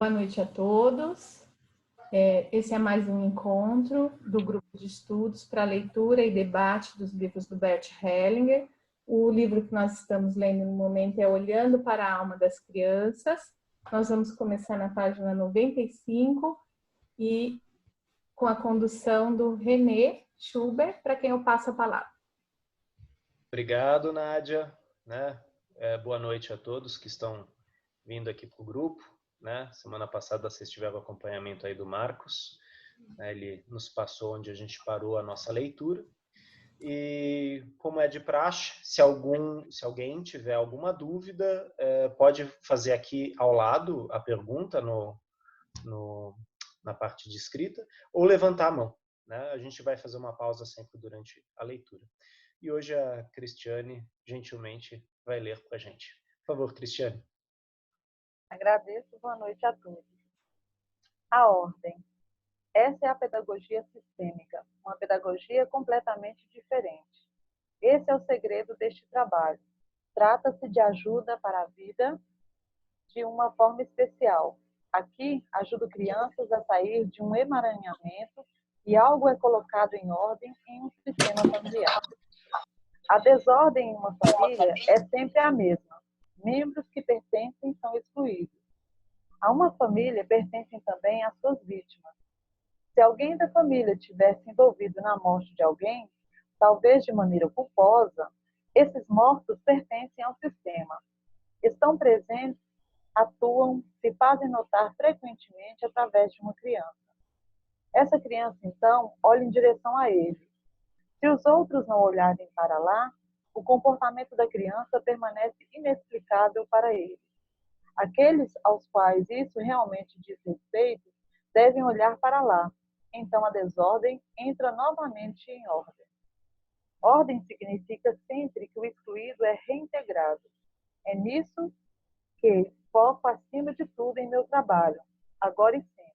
Boa noite a todos. Esse é mais um encontro do grupo de estudos para leitura e debate dos livros do Bert Hellinger. O livro que nós estamos lendo no momento é Olhando para a Alma das Crianças. Nós vamos começar na página 95 e com a condução do René Schubert, para quem eu passo a palavra. Obrigado, Nádia. Boa noite a todos que estão vindo aqui para o grupo. Semana passada vocês tiveram acompanhamento aí do Marcos. Ele nos passou onde a gente parou a nossa leitura. E, como é de praxe, se alguém tiver alguma dúvida, pode fazer aqui ao lado a pergunta na parte de escrita, ou levantar a mão. A gente vai fazer uma pausa sempre durante a leitura. E hoje a Cristiane, gentilmente, vai ler para a gente. Por favor, Cristiane. Agradeço, boa noite a todos. A ordem. Essa é a pedagogia sistêmica, uma pedagogia completamente diferente. Esse é o segredo deste trabalho. Trata-se de ajuda para a vida de uma forma especial. Aqui, ajudo crianças a sair de um emaranhamento e algo é colocado em ordem em um sistema familiar. A desordem em uma família é sempre a mesma. Membros que pertencem são excluídos. A uma família pertencem também as suas vítimas. Se alguém da família tivesse envolvido na morte de alguém, talvez de maneira culposa, esses mortos pertencem ao sistema. Estão presentes, atuam, se fazem notar frequentemente através de uma criança. Essa criança, então, olha em direção a ele. Se os outros não olharem para lá, o comportamento da criança permanece inexplicável para ele. Aqueles aos quais isso realmente diz respeito devem olhar para lá. Então a desordem entra novamente em ordem. Ordem significa sempre que o excluído é reintegrado. É nisso que foco acima de tudo em meu trabalho, agora e sempre.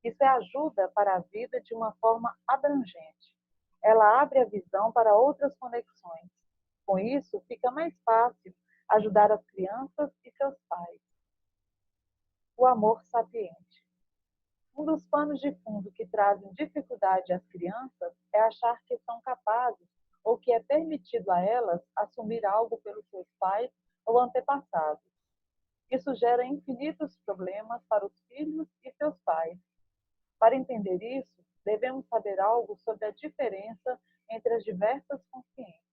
Isso é ajuda para a vida de uma forma abrangente. Ela abre a visão para outras conexões. Com isso, fica mais fácil ajudar as crianças e seus pais. O amor sapiente. Um dos panos de fundo que trazem dificuldade às crianças é achar que são capazes ou que é permitido a elas assumir algo pelos seus pais ou antepassados. Isso gera infinitos problemas para os filhos e seus pais. Para entender isso, devemos saber algo sobre a diferença entre as diversas consciências.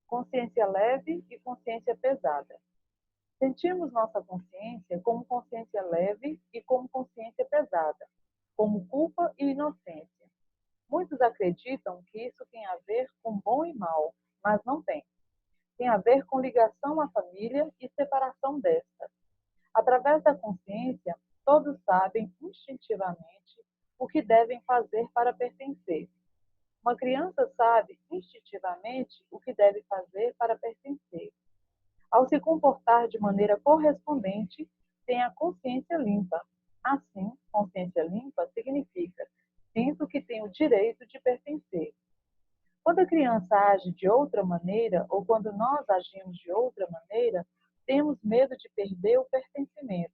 Consciência leve e consciência pesada. Sentimos nossa consciência como consciência leve e como consciência pesada, como culpa e inocência. Muitos acreditam que isso tem a ver com bom e mal, mas não tem. Tem a ver com ligação à família e separação desta. Através da consciência, todos sabem instintivamente o que devem fazer para pertencer. Uma criança sabe instintivamente o que deve fazer para pertencer. Ao se comportar de maneira correspondente, tem a consciência limpa. Assim, consciência limpa significa sinto que tenho o direito de pertencer. Quando a criança age de outra maneira ou quando nós agimos de outra maneira, temos medo de perder o pertencimento.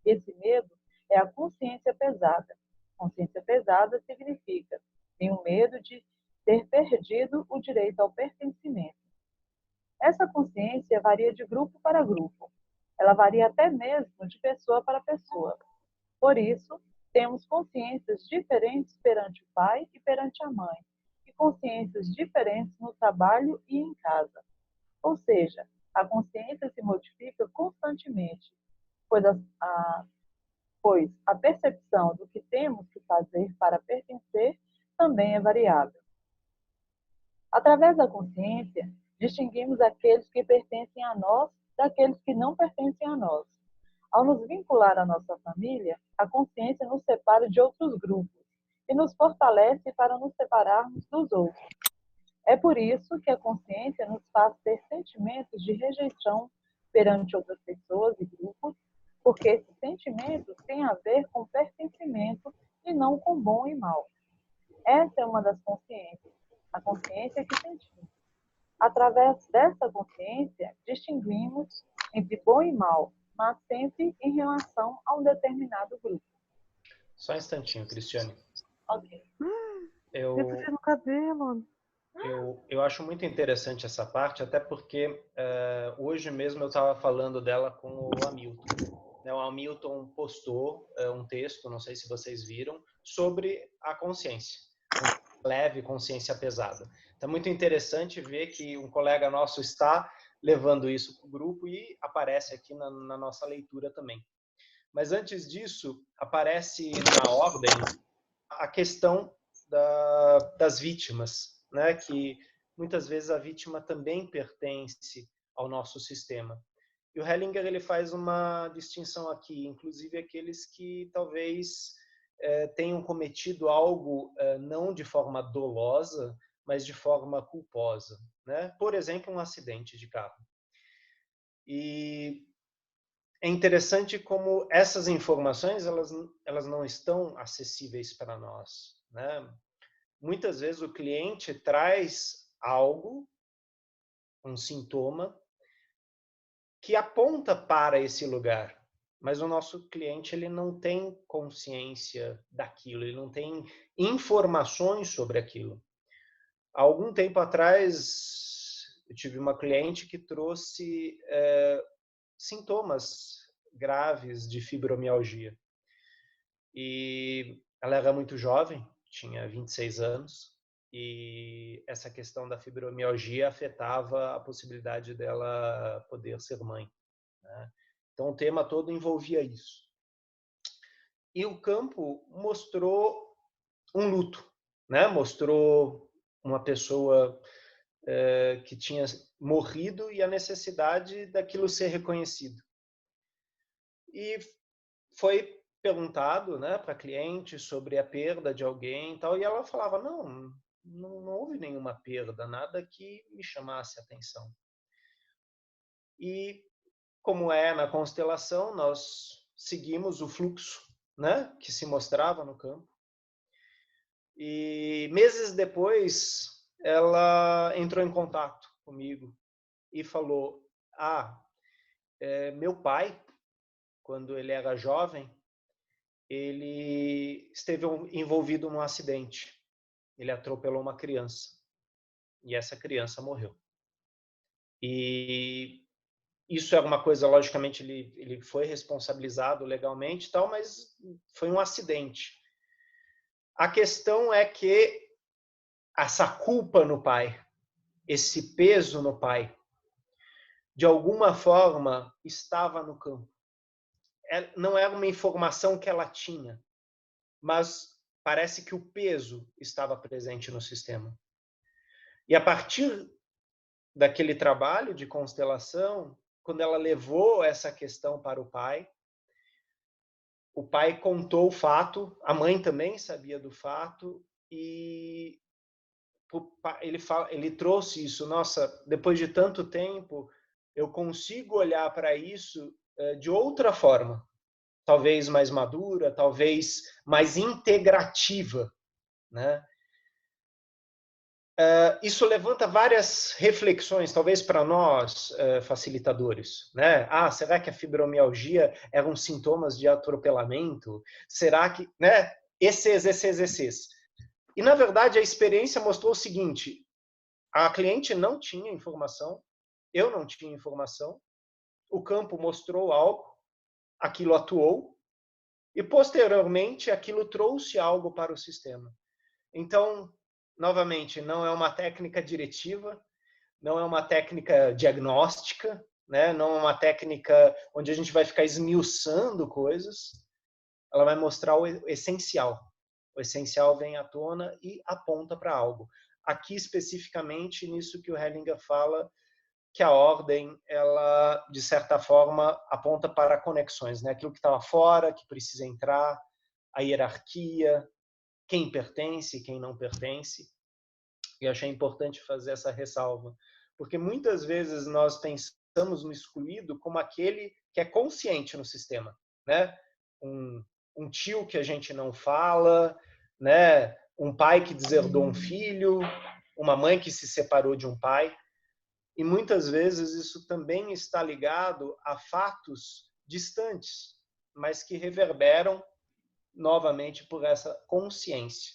Esse medo é a consciência pesada. Consciência pesada significa tenho medo de ter perdido o direito ao pertencimento. Essa consciência varia de grupo para grupo. Ela varia até mesmo de pessoa para pessoa. Por isso, temos consciências diferentes perante o pai e perante a mãe, e consciências diferentes no trabalho e em casa. Ou seja, a consciência se modifica constantemente, pois a percepção do que temos que fazer para pertencer também é variável. Através da consciência, distinguimos aqueles que pertencem a nós daqueles que não pertencem a nós. Ao nos vincular à nossa família, a consciência nos separa de outros grupos e nos fortalece para nos separarmos dos outros. É por isso que a consciência nos faz ter sentimentos de rejeição perante outras pessoas e grupos, porque esses sentimentos têm a ver com pertencimento e não com bom e mal. Essa é uma das consciências, a consciência que sentimos. Através dessa consciência, distinguimos entre bom e mal, mas sempre em relação a um determinado grupo. Só um instantinho, Cristiane. Ok. No cabelo. Eu acho muito interessante essa parte, até porque hoje mesmo eu estava falando dela com o Hamilton. O Hamilton postou um texto, não sei se vocês viram, sobre a consciência. Leve, consciência pesada. Então é muito interessante ver que um colega nosso está levando isso para o grupo e aparece aqui na nossa leitura também. Mas antes disso, aparece na ordem a questão das vítimas, né? Que muitas vezes a vítima também pertence ao nosso sistema. E o Hellinger ele faz uma distinção aqui, inclusive aqueles que talvez tenham cometido algo não de forma dolosa, mas de forma culposa, né? Por exemplo, um acidente de carro. E é interessante como essas informações elas não estão acessíveis para nós, né? Muitas vezes o cliente traz algo, um sintoma, que aponta para esse lugar, mas o nosso cliente ele não tem consciência daquilo, ele não tem informações sobre aquilo. Há algum tempo atrás, eu tive uma cliente que trouxe sintomas graves de fibromialgia. E ela era muito jovem, tinha 26 anos, e essa questão da fibromialgia afetava a possibilidade dela poder ser mãe, né? Então o tema todo envolvia isso. E o campo mostrou um luto, né? Mostrou uma pessoa que tinha morrido e a necessidade daquilo ser reconhecido. E foi perguntado, né, para a cliente sobre a perda de alguém e tal, e ela falava, não houve nenhuma perda, nada que me chamasse a atenção. E como é na constelação, nós seguimos o fluxo, né, que se mostrava no campo. E meses depois, ela entrou em contato comigo e falou, meu pai, quando ele era jovem, ele esteve envolvido num acidente. Ele atropelou uma criança. E essa criança morreu. E isso é uma coisa, logicamente, ele foi responsabilizado legalmente e tal, mas foi um acidente. A questão é que essa culpa no pai, esse peso no pai, de alguma forma estava no campo. Não era uma informação que ela tinha, mas parece que o peso estava presente no sistema. E a partir daquele trabalho de constelação, quando ela levou essa questão para o pai contou o fato, a mãe também sabia do fato, e ele trouxe isso, nossa, depois de tanto tempo, eu consigo olhar para isso de outra forma, talvez mais madura, talvez mais integrativa, né? Isso levanta várias reflexões, talvez para nós, facilitadores, né? Será que a fibromialgia eram sintomas de atropelamento? Será que, né? Esses. E, na verdade, a experiência mostrou o seguinte, a cliente não tinha informação, eu não tinha informação, o campo mostrou algo, aquilo atuou, e, posteriormente, aquilo trouxe algo para o sistema. Então, novamente, não é uma técnica diretiva, não é uma técnica diagnóstica, né? Não é uma técnica onde a gente vai ficar esmiuçando coisas. Ela vai mostrar o essencial. O essencial vem à tona e aponta para algo. Aqui, especificamente, nisso que o Hellinger fala, que a ordem, ela, de certa forma, aponta para conexões, né? Aquilo que estava fora, que precisa entrar, a hierarquia, quem pertence, quem não pertence. E achei importante fazer essa ressalva, porque muitas vezes nós pensamos no excluído como aquele que é consciente no sistema, né? Um tio que a gente não fala, né? Um pai que deserdou um filho, uma mãe que se separou de um pai. E muitas vezes isso também está ligado a fatos distantes, mas que reverberam novamente por essa consciência,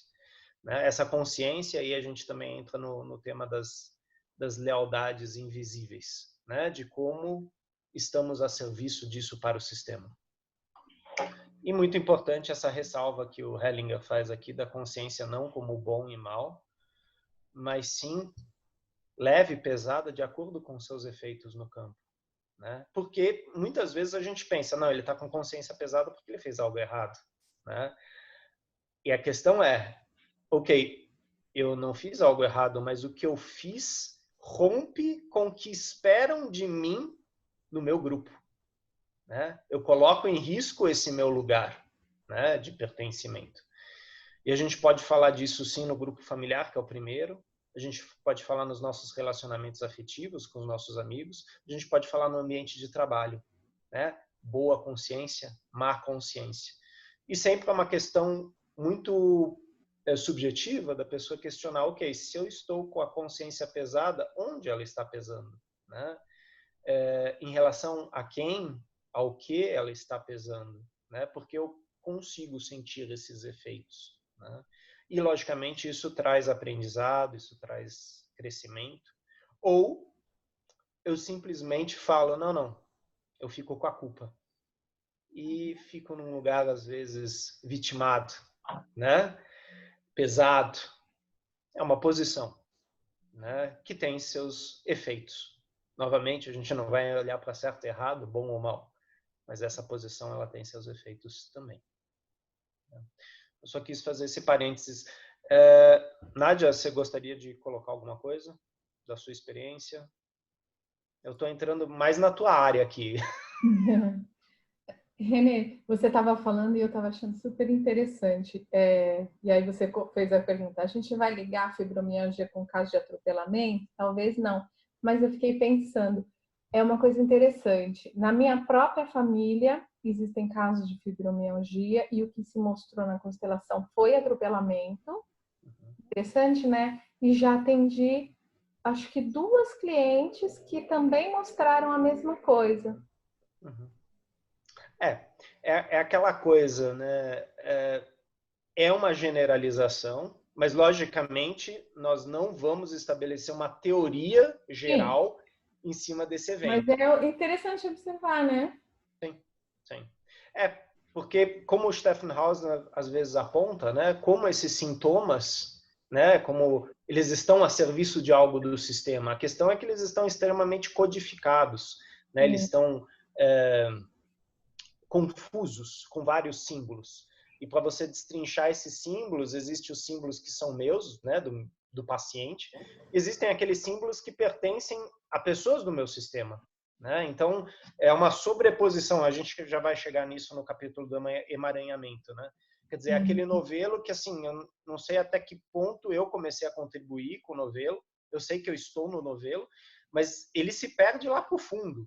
né? Essa consciência, aí a gente também entra no tema das lealdades invisíveis, né? De como estamos a serviço disso para o sistema. E muito importante essa ressalva que o Hellinger faz aqui da consciência não como bom e mal, mas sim leve e pesada de acordo com seus efeitos no campo, né? Porque muitas vezes a gente pensa, não, ele está com consciência pesada porque ele fez algo errado, né? E a questão é, ok, eu não fiz algo errado, mas o que eu fiz rompe com o que esperam de mim no meu grupo, né? Eu coloco em risco esse meu lugar, né, de pertencimento. E a gente pode falar disso sim no grupo familiar, que é o primeiro. A gente pode falar nos nossos relacionamentos afetivos com os nossos amigos. A gente pode falar no ambiente de trabalho, né? Boa consciência, má consciência. E sempre é uma questão muito subjetiva da pessoa questionar, ok, se eu estou com a consciência pesada, onde ela está pesando, né? Em relação a quem, ao que ela está pesando, né? Porque eu consigo sentir esses efeitos, né? E, logicamente, isso traz aprendizado, isso traz crescimento. Ou eu simplesmente falo, não, eu fico com a culpa. E fico num lugar, às vezes, vitimado, né? Pesado. É uma posição, né? Que tem seus efeitos. Novamente, a gente não vai olhar para certo e errado, bom ou mal. Mas essa posição, ela tem seus efeitos também. Eu só quis fazer esse parênteses. Nádia, você gostaria de colocar alguma coisa da sua experiência? Eu estou entrando mais na tua área aqui. Renê, você estava falando e eu estava achando super interessante. E aí você fez a pergunta, a gente vai ligar a fibromialgia com caso de atropelamento? Talvez não. Mas eu fiquei pensando, é uma coisa interessante. Na minha própria família, existem casos de fibromialgia e o que se mostrou na constelação foi atropelamento. Interessante, né? E já atendi, acho que 2 clientes que também mostraram a mesma coisa. Uhum. É aquela coisa, né? É uma generalização, mas logicamente nós não vamos estabelecer uma teoria geral em cima desse evento. Mas é interessante observar, né? Sim. Porque como o Stephen Hausner às vezes aponta, né? Como esses sintomas, né? Como eles estão a serviço de algo do sistema. A questão é que eles estão extremamente codificados, né? Eles estão confusos com vários símbolos. E para você destrinchar esses símbolos, existem os símbolos que são meus, né, do paciente. Existem aqueles símbolos que pertencem a pessoas do meu sistema, né? Então, é uma sobreposição. A gente já vai chegar nisso no capítulo do emaranhamento, né? Quer dizer, aquele novelo que, assim, eu não sei até que ponto eu comecei a contribuir com o novelo. Eu sei que eu estou no novelo, mas ele se perde lá para o fundo.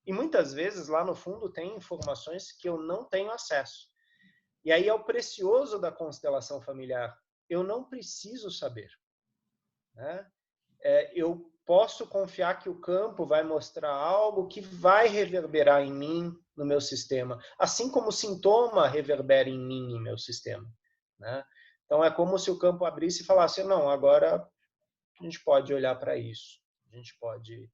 E muitas vezes lá no fundo tem informações que eu não tenho acesso. E aí é o precioso da constelação familiar. Eu não preciso saber, né? Eu posso confiar que o campo vai mostrar algo que vai reverberar em mim, no meu sistema. Assim como o sintoma reverbera em mim, em meu sistema, né? Então é como se o campo abrisse e falasse, não, agora a gente pode olhar para isso. A gente pode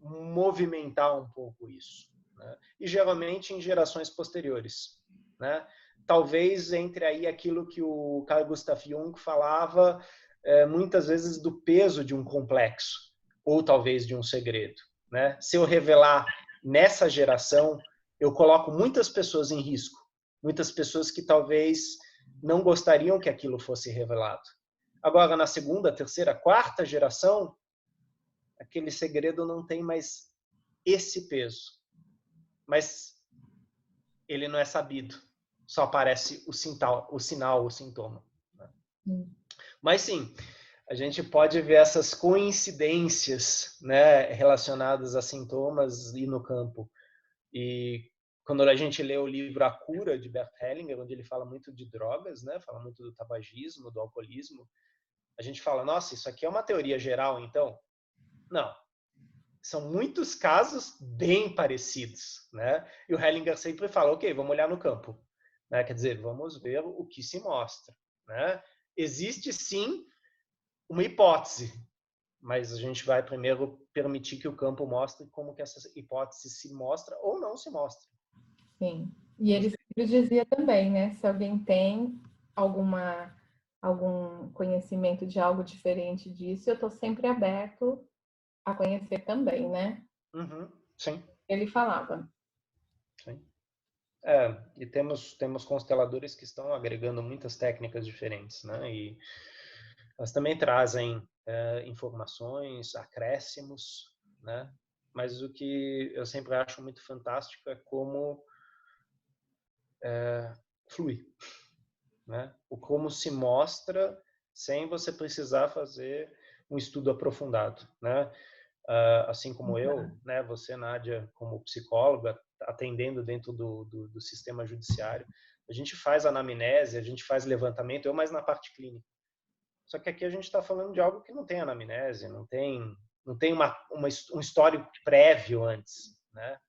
movimentar um pouco isso, né? E geralmente em gerações posteriores, né? Talvez entre aí aquilo que o Carl Gustav Jung falava muitas vezes do peso de um complexo ou talvez de um segredo, né? Se eu revelar nessa geração, eu coloco muitas pessoas em risco, muitas pessoas que talvez não gostariam que aquilo fosse revelado. Agora, na segunda, terceira, quarta geração, aquele segredo não tem mais esse peso. Mas ele não é sabido. Só aparece o sinal, o sintoma. Mas sim, a gente pode ver essas coincidências, né, relacionadas a sintomas e no campo. E quando a gente lê o livro A Cura, de Bert Hellinger, onde ele fala muito de drogas, né, fala muito do tabagismo, do alcoolismo, a gente fala, nossa, isso aqui é uma teoria geral, então? Não. são muitos casos bem parecidos, né? E o Hellinger sempre fala, ok, vamos olhar no campo, né? Quer dizer, vamos ver o que se mostra, né? Existe sim uma hipótese, mas a gente vai primeiro permitir que o campo mostre como que essa hipótese se mostra ou não se mostra. Sim. E ele sempre dizia também, né? Se alguém tem algum conhecimento de algo diferente disso, eu estou sempre aberto a conhecer também, né? Uhum, sim. Ele falava. Sim. E temos consteladores que estão agregando muitas técnicas diferentes, né? E elas também trazem informações, acréscimos, né? Mas o que eu sempre acho muito fantástico é como flui, né? O como se mostra sem você precisar fazer um estudo aprofundado, né? Assim como eu, né? Você, Nádia, como psicóloga, atendendo dentro do sistema judiciário, a gente faz anamnese, a gente faz levantamento, eu mais na parte clínica. Só que aqui a gente está falando de algo que não tem anamnese, não tem um histórico prévio antes, né?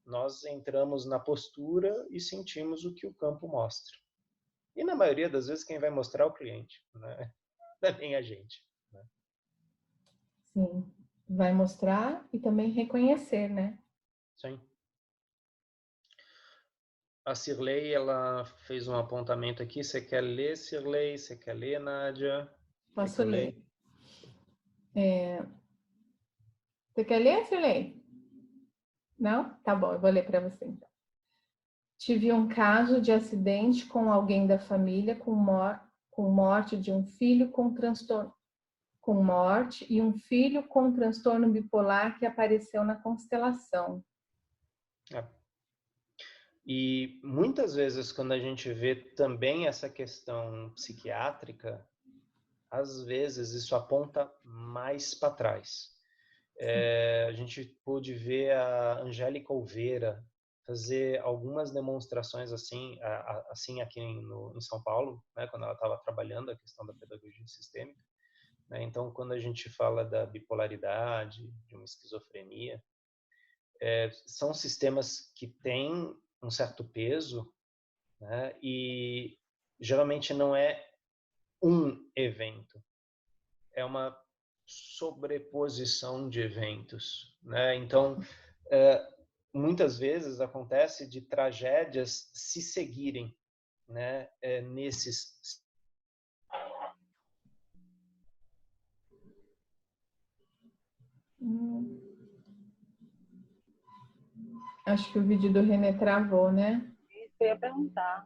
Nós entramos na postura e sentimos o que o campo mostra. E na maioria das vezes quem vai mostrar é o cliente, né? Não é nem a gente. Né? Sim, vai mostrar e também reconhecer, né? Sim. A Cirlei, ela fez um apontamento aqui. Você quer ler, Cirlei? Você quer ler, Nádia? Posso ler. Você quer ler, Cirlei? Não? Tá bom, eu vou ler para você então. Tive um caso de acidente com alguém da família com morte de um filho com transtorno, com morte e um filho com transtorno bipolar que apareceu na constelação. E muitas vezes quando a gente vê também essa questão psiquiátrica, às vezes isso aponta mais para trás. A gente pôde ver a Angélica Oliveira fazer algumas demonstrações assim aqui em São Paulo, né, quando ela estava trabalhando a questão da pedagogia sistêmica. Né? Então, quando a gente fala da bipolaridade, de uma esquizofrenia, são sistemas que têm um certo peso, né? E geralmente não é um evento, é uma sobreposição de eventos, né? Então, muitas vezes acontece de tragédias se seguirem, né? Nesses Acho que o vídeo do René travou, né? Isso eu ia perguntar.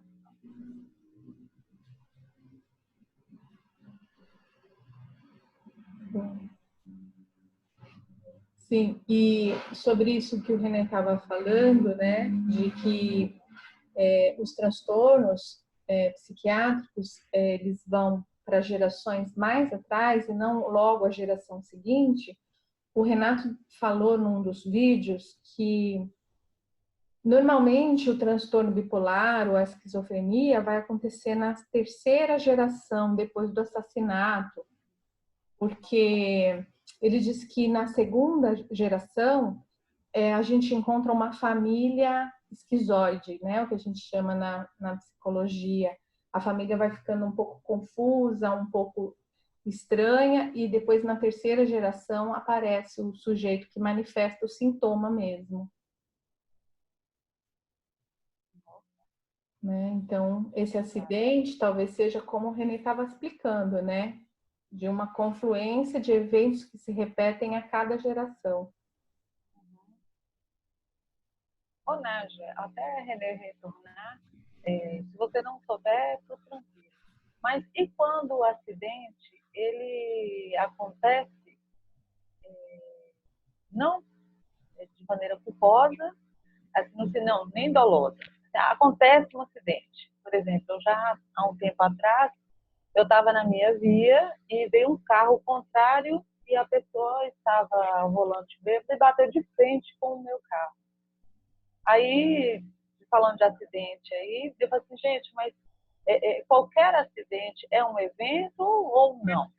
Sim, e sobre isso que o René estava falando, né, de que os transtornos psiquiátricos, eles vão para gerações mais atrás e não logo a geração seguinte, o Renato falou num dos vídeos que normalmente o transtorno bipolar ou a esquizofrenia vai acontecer na terceira geração depois do assassinato, porque ele diz que na segunda geração a gente encontra uma família esquizoide, né? O que a gente chama na psicologia. A família vai ficando um pouco confusa, um pouco estranha, e depois na terceira geração aparece o sujeito que manifesta o sintoma mesmo. Né? Então, esse acidente talvez seja como o René estava explicando, né? De uma confluência de eventos que se repetem a cada geração. Ô, Nádia, até René retornar, se você não souber, tô tranquilo. Mas e quando o acidente ele acontece não de maneira culposa, assim, não, nem dolosa. Acontece um acidente. Por exemplo, eu já há um tempo atrás, eu estava na minha via e veio um carro contrário e a pessoa estava ao volante bêbado e bateu de frente com o meu carro. Aí, falando de acidente aí, eu falei assim, gente, mas qualquer acidente é um evento ou não?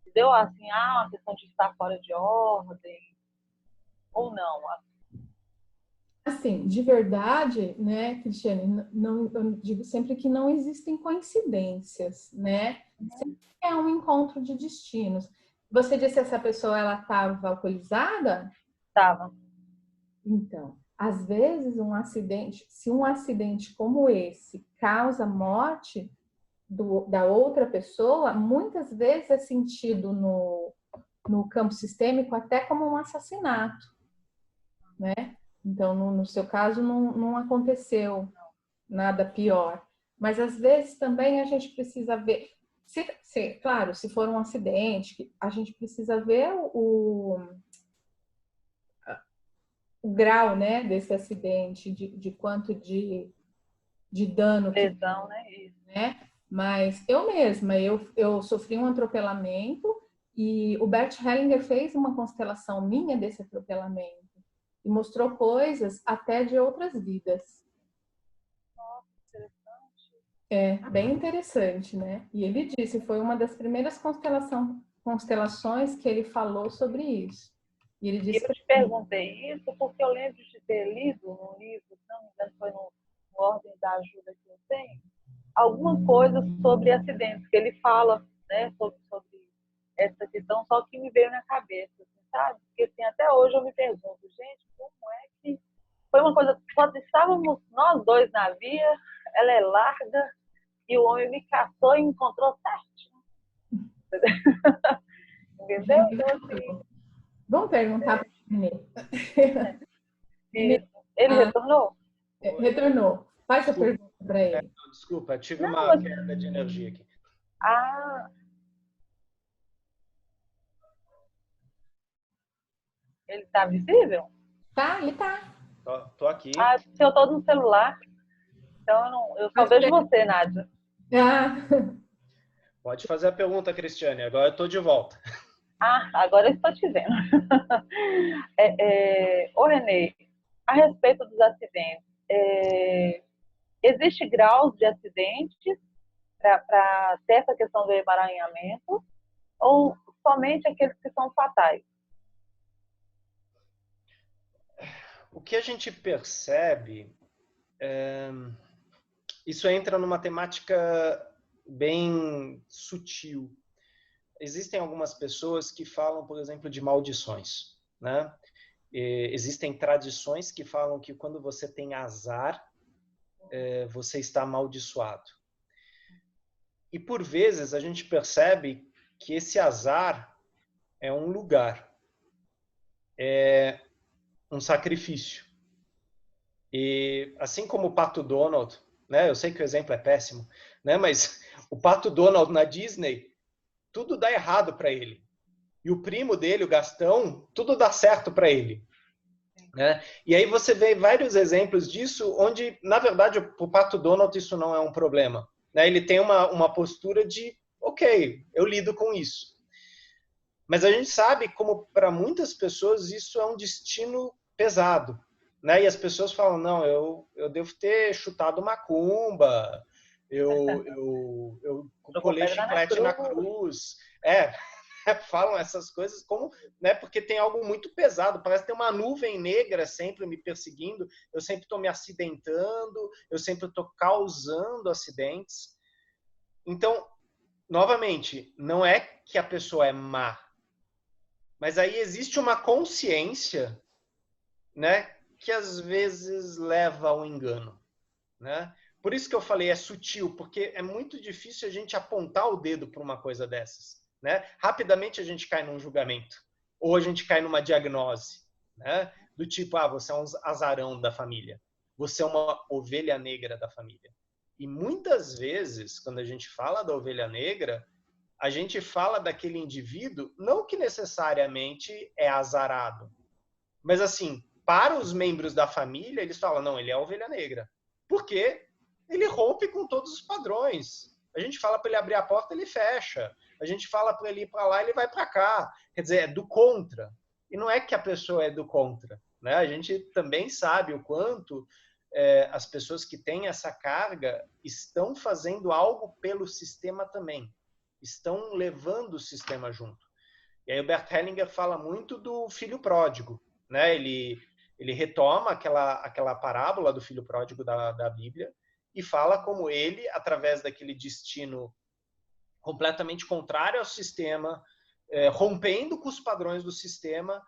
Entendeu? Assim, uma questão de estar fora de ordem. Ou não? Assim, de verdade, né, Cristiane, não, eu digo sempre que não existem coincidências, né? Sempre é um encontro de destinos. Você disse que essa pessoa ela estava alcoolizada? Estava. Então, às vezes um acidente, se um acidente como esse causa morte da outra pessoa, muitas vezes é sentido no campo sistêmico até como um assassinato, né? Então, no seu caso, não aconteceu nada pior. Mas, às vezes, também a gente precisa ver... claro, se for um acidente, a gente precisa ver o grau, né, desse acidente, de quanto de dano que... Lesão, né? Isso. Né? Mas eu mesma, eu sofri um atropelamento e o Bert Hellinger fez uma constelação minha desse atropelamento e mostrou coisas até de outras vidas. Nossa, interessante. É, bem interessante, né? E ele disse, foi uma das primeiras constelações que ele falou sobre isso. E ele disse, eu te perguntei isso porque eu lembro de ter lido num livro, se não me engano, foi no Ordem da Ajuda que eu tenho, alguma coisa sobre acidentes, que ele fala, né, sobre essa questão, só que me veio na cabeça, assim, sabe? Porque assim, até hoje eu me pergunto, gente, como é que... Foi uma coisa, quando estávamos nós dois na via, ela é larga, e o homem me caçou e encontrou certinho. Entendeu? Então, assim... Vamos perguntar para o Nenê. Ele retornou? Retornou. Faz a pergunta para ele. Desculpa, tive Não, uma queda de energia aqui. Ah, ele está visível? Tá, ele tá. Tô aqui. Ah, porque eu estou no celular. Então eu só vejo você, Nádia. Ah, Pode fazer a pergunta, Cristiane. Agora eu tô de volta. Ah, agora eu estou te vendo. Ô, Renê, a respeito dos acidentes, existe graus de acidentes para ter essa questão do emaranhamento ou somente aqueles que são fatais? O que a gente percebe, isso entra numa temática bem sutil. Existem algumas pessoas que falam, por exemplo, de maldições, né? Existem tradições que falam que quando você tem azar, você está amaldiçoado. E por vezes a gente percebe que esse azar é um lugar, é um sacrifício. E assim como o Pato Donald, né? Eu sei que o exemplo é péssimo, né? Mas o Pato Donald na Disney, tudo dá errado para ele. E o primo dele, o Gastão, tudo dá certo para ele. Né? E aí você vê vários exemplos disso, onde, na verdade, para o Pato Donald isso não é um problema. Né? Ele tem uma postura de, ok, eu lido com isso. Mas a gente sabe como, para muitas pessoas, isso é um destino pesado. Né? E as pessoas falam, não, eu devo ter chutado macumba, eu colei chiclete na cruz. Falam essas coisas como, né, porque tem algo muito pesado, parece ter uma nuvem negra sempre me perseguindo, eu sempre estou me acidentando, eu sempre estou causando acidentes. Então, novamente, não é que a pessoa é má, mas aí existe uma consciência, né, que às vezes leva ao engano, né? Por isso que eu falei é sutil, porque é muito difícil a gente apontar o dedo para uma coisa dessas. Né? Rapidamente a gente cai num julgamento, ou a gente cai numa diagnose, né? Do tipo, você é um azarão da família, você é uma ovelha negra da família. E muitas vezes, quando a gente fala da ovelha negra, a gente fala daquele indivíduo, não que necessariamente é azarado, mas assim, para os membros da família, eles falam, não, ele é a ovelha negra, porque ele rompe com todos os padrões. A gente fala para ele abrir a porta, ele fecha. A gente fala para ele ir para lá, ele vai para cá. Quer dizer, é do contra. E não é que a pessoa é do contra. Né? A gente também sabe o quanto as pessoas que têm essa carga estão fazendo algo pelo sistema também. Estão levando o sistema junto. E aí o Bert Hellinger fala muito do filho pródigo. né? Ele retoma aquela parábola do filho pródigo da Bíblia e fala como ele, através daquele destino completamente contrário ao sistema, rompendo com os padrões do sistema,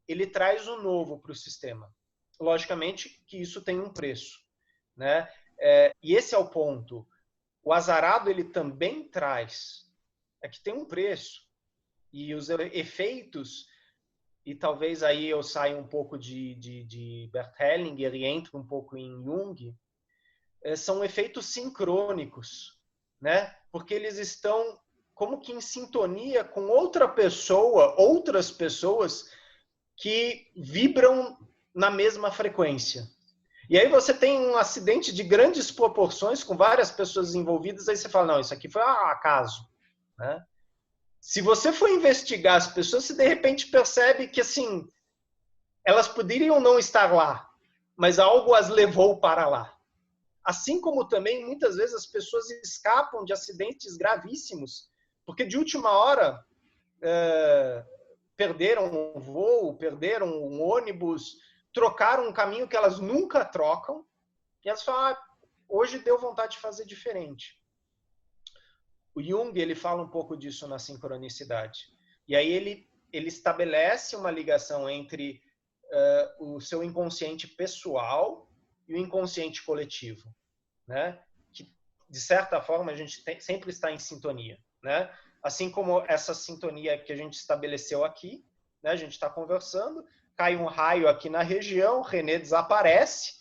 ele traz o novo para o sistema. Logicamente que isso tem um preço, né? E esse é o ponto. O azarado ele também traz, que tem um preço. E os efeitos, e talvez aí eu saia um pouco de Bert Hellinger e entre um pouco em Jung, são efeitos sincrônicos, né? Porque eles estão como que em sintonia com outra pessoa, outras pessoas que vibram na mesma frequência. E aí você tem um acidente de grandes proporções com várias pessoas envolvidas, aí você fala, não, isso aqui foi um acaso, né? Se você for investigar as pessoas, você de repente percebe que, assim, elas poderiam não estar lá, mas algo as levou para lá. Assim como também, muitas vezes, as pessoas escapam de acidentes gravíssimos, porque de última hora perderam um voo, perderam um ônibus, trocaram um caminho que elas nunca trocam, e elas falam, hoje deu vontade de fazer diferente. O Jung, ele fala um pouco disso na sincronicidade. E aí ele estabelece uma ligação entre o seu inconsciente pessoal e o inconsciente coletivo, né? Que, de certa forma, a gente sempre está em sintonia, né? Assim como essa sintonia que a gente estabeleceu aqui, né? A gente está conversando, cai um raio aqui na região, René desaparece,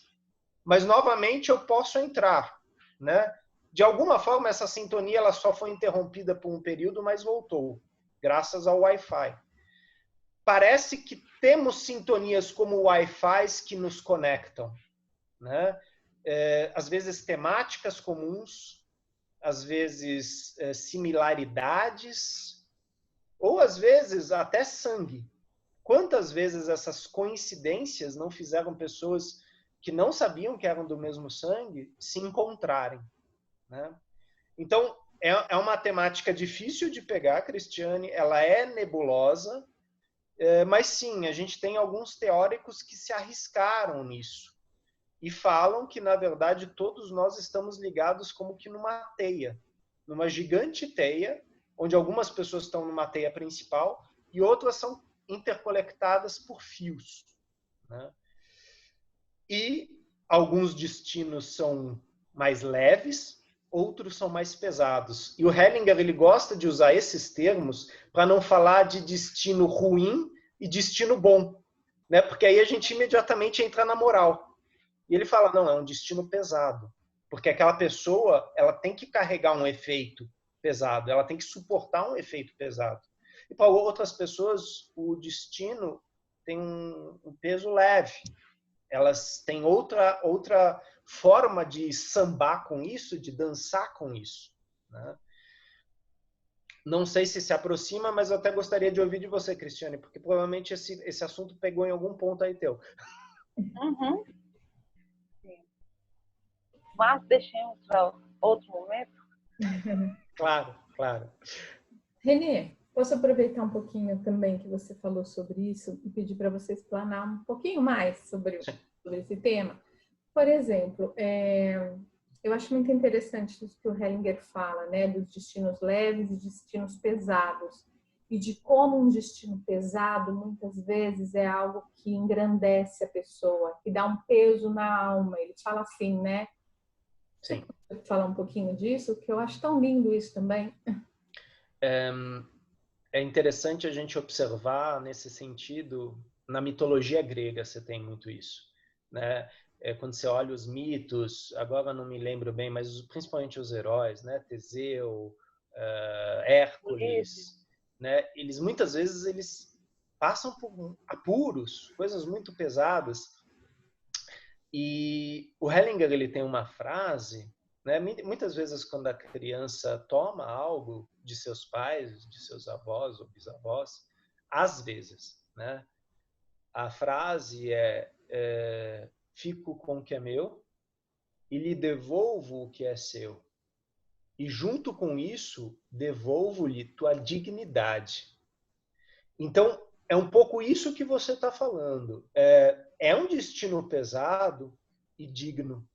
mas novamente eu posso entrar, né? De alguma forma, essa sintonia ela só foi interrompida por um período, mas voltou, graças ao Wi-Fi. Parece que temos sintonias como Wi-Fi que nos conectam, né? Às vezes temáticas comuns, às vezes similaridades, ou às vezes até sangue. Quantas vezes essas coincidências não fizeram pessoas que não sabiam que eram do mesmo sangue se encontrarem, né? Então, é uma temática difícil de pegar, Cristiane, ela é nebulosa, mas sim, a gente tem alguns teóricos que se arriscaram nisso e falam que, na verdade, todos nós estamos ligados como que numa teia, numa gigante teia, onde algumas pessoas estão numa teia principal e outras são interconectadas por fios, né? E alguns destinos são mais leves, outros são mais pesados. E o Hellinger ele gosta de usar esses termos para não falar de destino ruim e destino bom, né? Porque aí a gente imediatamente entra na moral. E ele fala, não, é um destino pesado, porque aquela pessoa ela tem que carregar um efeito pesado, ela tem que suportar um efeito pesado. E para outras pessoas, o destino tem um peso leve. Elas têm outra forma de sambar com isso, de dançar com isso, né? Não sei se aproxima, mas eu até gostaria de ouvir de você, Cristiane, porque provavelmente esse assunto pegou em algum ponto aí teu. Uhum. Sim. Mas deixemos para outro momento. Claro, claro. Renê, posso aproveitar um pouquinho também que você falou sobre isso e pedir para você explanar um pouquinho mais sobre esse tema? Por exemplo, eu acho muito interessante isso que o Hellinger fala, né, dos destinos leves e destinos pesados, e de como um destino pesado, muitas vezes, é algo que engrandece a pessoa, que dá um peso na alma. Ele fala assim, né? Sim. Você pode falar um pouquinho disso, que eu acho tão lindo isso também. É interessante a gente observar nesse sentido, na mitologia grega você tem muito isso, né? Quando você olha os mitos, agora não me lembro bem, mas principalmente os heróis, né? Teseu, Hércules, né? Eles muitas vezes eles passam por apuros, coisas muito pesadas. E o Hellinger ele tem uma frase, né? Muitas vezes quando a criança toma algo de seus pais, de seus avós ou bisavós, às vezes, né? A frase fico com o que é meu e lhe devolvo o que é seu. E junto com isso, devolvo-lhe tua dignidade. Então, é um pouco isso que você está falando. É um destino pesado e digno,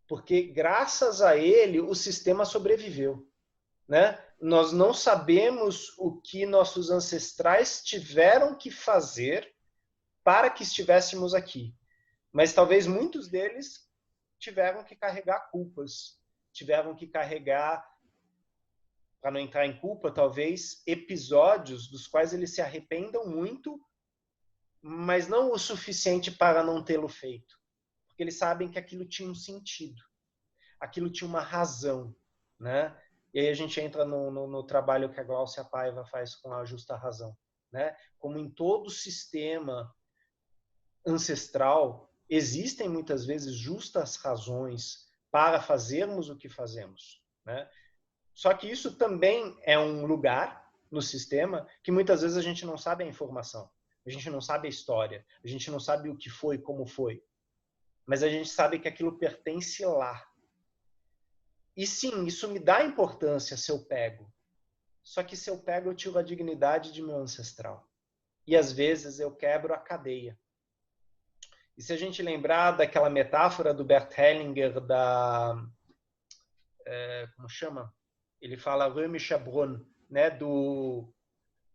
porque graças a ele o sistema sobreviveu, né? Nós não sabemos o que nossos ancestrais tiveram que fazer para que estivéssemos aqui, mas talvez muitos deles tiveram que carregar culpas, tiveram que carregar, para não entrar em culpa, talvez, episódios dos quais eles se arrependam muito, mas não o suficiente para não tê-lo feito. Porque eles sabem que aquilo tinha um sentido, aquilo tinha uma razão, né? E aí a gente entra no trabalho que a Gláucia Paiva faz com a justa razão, né? Como em todo sistema ancestral, existem muitas vezes justas razões para fazermos o que fazemos, né? Só que isso também é um lugar no sistema que muitas vezes a gente não sabe a informação, a gente não sabe a história, a gente não sabe o que foi, como foi, mas a gente sabe que aquilo pertence lá. E sim, isso me dá importância se eu pego. Só que se eu pego, eu tiro a dignidade de meu ancestral. E às vezes eu quebro a cadeia. E se a gente lembrar daquela metáfora do Bert Hellinger como chama? Ele fala Römischer Chabrón, né,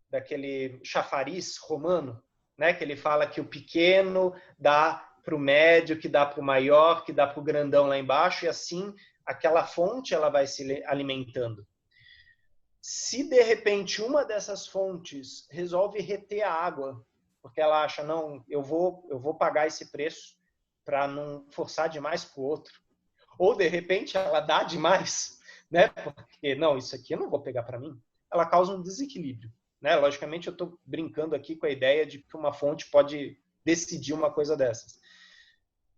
daquele chafariz romano, né, que ele fala que o pequeno dá para o médio, que dá para o maior, que dá para o grandão lá embaixo, e assim aquela fonte ela vai se alimentando. Se de repente uma dessas fontes resolve reter a água, porque ela acha, não, eu vou pagar esse preço para não forçar demais para o outro, ou de repente ela dá demais, né? Porque, não, isso aqui eu não vou pegar para mim. Ela causa um desequilíbrio, né? Logicamente, eu estou brincando aqui com a ideia de que uma fonte pode decidir uma coisa dessas.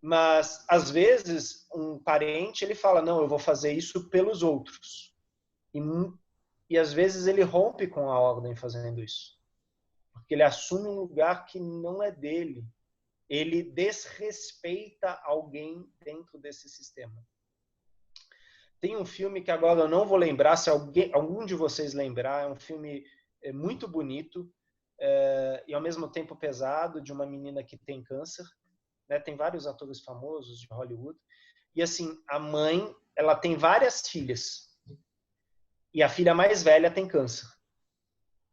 Mas, às vezes, um parente, ele fala, não, eu vou fazer isso pelos outros. E às vezes, ele rompe com a ordem fazendo isso. Porque ele assume um lugar que não é dele. Ele desrespeita alguém dentro desse sistema. Tem um filme que agora eu não vou lembrar, se algum de vocês lembrar, é um filme muito bonito e ao mesmo tempo pesado, de uma menina que tem câncer, né? Tem vários atores famosos de Hollywood, e assim, a mãe, ela tem várias filhas, e a filha mais velha tem câncer.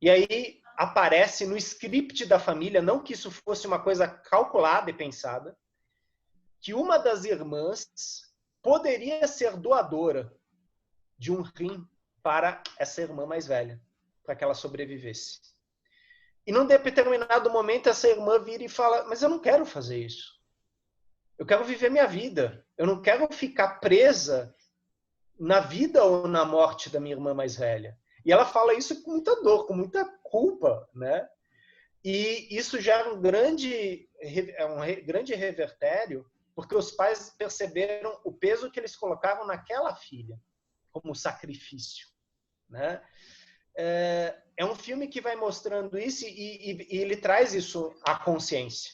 E aí aparece no script da família, não que isso fosse uma coisa calculada e pensada, que uma das irmãs poderia ser doadora de um rim para essa irmã mais velha, para que ela sobrevivesse. E num determinado momento essa irmã vira e fala, mas eu não quero fazer isso. Eu quero viver minha vida. Eu não quero ficar presa na vida ou na morte da minha irmã mais velha. E ela fala isso com muita dor, com muita culpa, né? E isso gera um grande revertério, porque os pais perceberam o peso que eles colocavam naquela filha, como sacrifício, né? É um filme que vai mostrando isso e ele traz isso à consciência.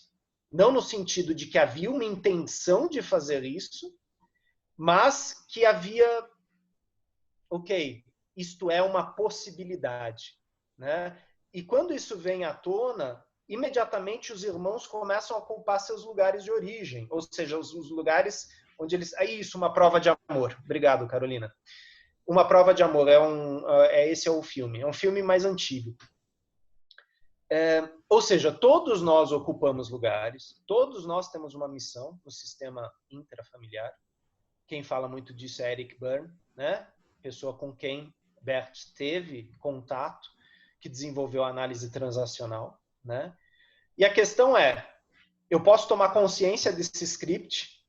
Não no sentido de que havia uma intenção de fazer isso, mas que havia, ok, isto é uma possibilidade, né? E quando isso vem à tona, imediatamente os irmãos começam a culpar seus lugares de origem, ou seja, os lugares onde eles... Isso, uma prova de amor. Obrigado, Carolina. Uma prova de amor, esse é o filme. É um filme mais antigo. Ou seja, todos nós ocupamos lugares, todos nós temos uma missão no sistema intrafamiliar. Quem fala muito disso é Eric Berne, né? Pessoa com quem Bert teve contato, que desenvolveu a análise transacional, né? E a questão é, eu posso tomar consciência desse script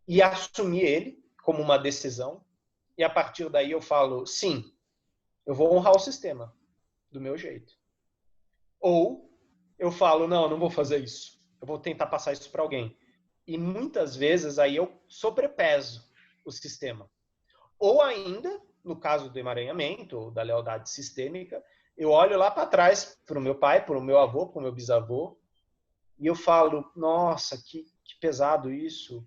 e assumir ele como uma decisão, e a partir daí eu falo, sim, eu vou honrar o sistema do meu jeito. Ou eu falo, não vou fazer isso. Eu vou tentar passar isso para alguém. E muitas vezes aí eu sobrepeso o sistema. Ou ainda, no caso do emaranhamento, ou da lealdade sistêmica, eu olho lá para trás, para o meu pai, para o meu avô, para o meu bisavô, e eu falo, nossa, que pesado isso.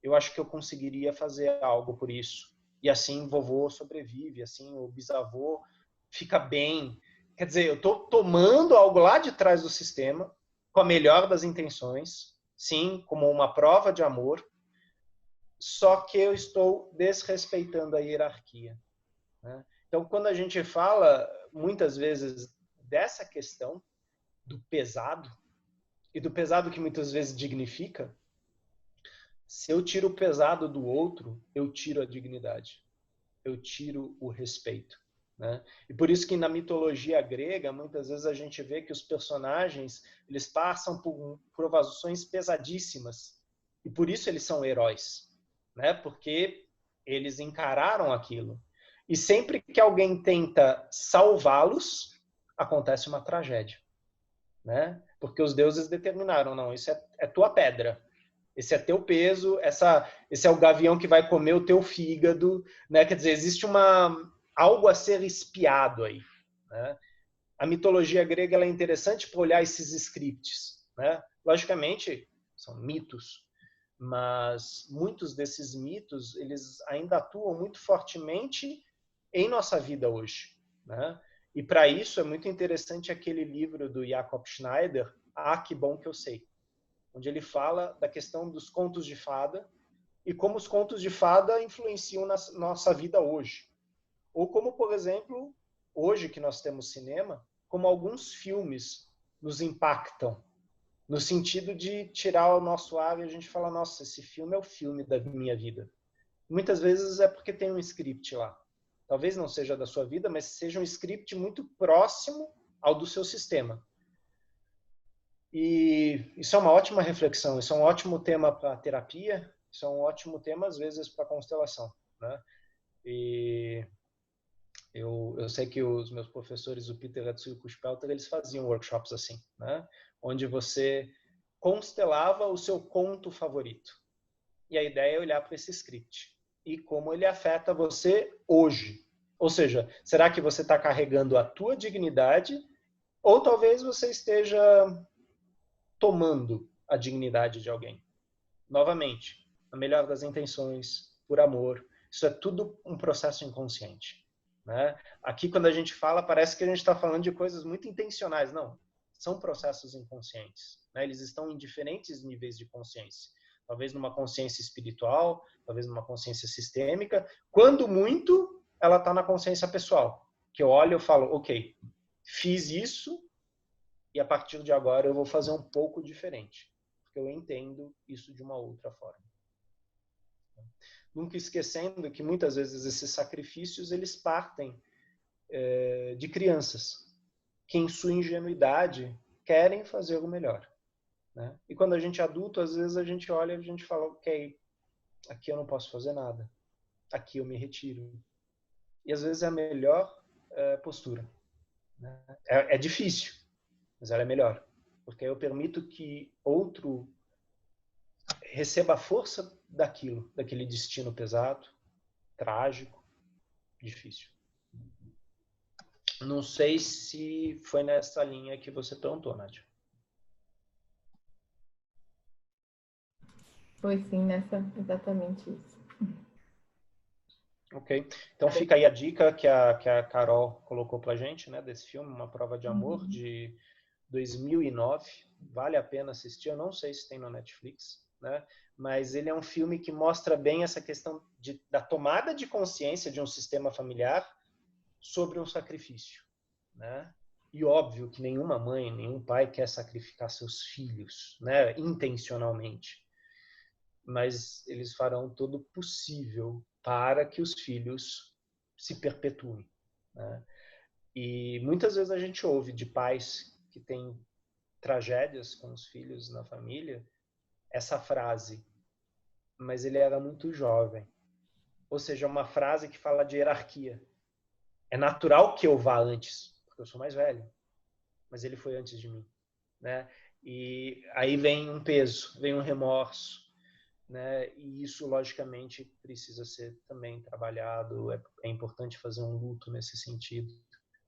Eu acho que eu conseguiria fazer algo por isso. E assim vovô sobrevive, assim o bisavô fica bem, Quer dizer, eu estou tomando algo lá de trás do sistema, com a melhor das intenções, sim, como uma prova de amor, só que eu estou desrespeitando a hierarquia, né? Então, quando a gente fala, muitas vezes, dessa questão do pesado, e do pesado que muitas vezes dignifica, se eu tiro o pesado do outro, eu tiro a dignidade, eu tiro o respeito, né? E por isso que na mitologia grega, muitas vezes a gente vê que os personagens, eles passam por provações pesadíssimas, e por isso eles são heróis, né? Porque eles encararam aquilo. E sempre que alguém tenta salvá-los, acontece uma tragédia, né? Porque os deuses determinaram, não, isso é tua pedra, esse é teu peso, esse é o gavião que vai comer o teu fígado, né? Quer dizer, existe algo a ser espiado aí, né? A mitologia grega ela é interessante para olhar esses scripts, né? Logicamente, são mitos, mas muitos desses mitos, eles ainda atuam muito fortemente em nossa vida hoje, né? E para isso é muito interessante aquele livro do Jacob Schneider, Ah, que bom que eu sei, onde ele fala da questão dos contos de fada e como os contos de fada influenciam na nossa vida hoje. Ou como, por exemplo, hoje que nós temos cinema, como alguns filmes nos impactam, no sentido de tirar o nosso ar e a gente fala, nossa, esse filme é o filme da minha vida. Muitas vezes é porque tem um script lá. Talvez não seja da sua vida, mas seja um script muito próximo ao do seu sistema. E isso é uma ótima reflexão, isso é um ótimo tema para terapia, isso é um ótimo tema, às vezes, para constelação, né? E eu sei que os meus professores, o Peter Atsu e o Kuspelter, eles faziam workshops assim, né? Onde você constelava o seu conto favorito. E a ideia é olhar para esse script e como ele afeta você hoje. Ou seja, será que você está carregando a tua dignidade ou talvez você esteja tomando a dignidade de alguém? Novamente, a melhor das intenções, por amor, isso é tudo um processo inconsciente, né? Aqui, quando a gente fala, parece que a gente está falando de coisas muito intencionais. Não, são processos inconscientes, né? Eles estão em diferentes níveis de consciência. Talvez numa consciência espiritual, talvez numa consciência sistêmica. Quando muito, ela está na consciência pessoal, que eu olho e falo, ok, fiz isso e a partir de agora eu vou fazer um pouco diferente, porque eu entendo isso de uma outra forma. Nunca esquecendo que muitas vezes esses sacrifícios eles partem de crianças que em sua ingenuidade querem fazer o melhor, né? E quando a gente é adulto, às vezes a gente olha e a gente fala, ok, aqui eu não posso fazer nada, aqui eu me retiro. E às vezes é a melhor postura, né? É difícil, mas ela é melhor, porque eu permito que outro receba a força daquele destino pesado, trágico, difícil. Não sei se foi nessa linha que você perguntou, Nádia. Foi sim, exatamente isso. Ok. Então fica aí a dica que a Carol colocou pra gente, né, desse filme, Uma Prova de Amor, de 2009. Vale a pena assistir. Eu não sei se tem no Netflix, né? Mas ele é um filme que mostra bem essa questão da tomada de consciência de um sistema familiar sobre um sacrifício, né? E óbvio que nenhuma mãe, nenhum pai quer sacrificar seus filhos, né, intencionalmente. Mas eles farão todo o possível para que os filhos se perpetuem, né? E muitas vezes a gente ouve de pais que têm tragédias com os filhos na família, essa frase, mas ele era muito jovem. Ou seja, uma frase que fala de hierarquia. É natural que eu vá antes, porque eu sou mais velho, mas ele foi antes de mim, né? E aí vem um peso, vem um remorso, né? E isso, logicamente, precisa ser também trabalhado. É importante fazer um luto nesse sentido,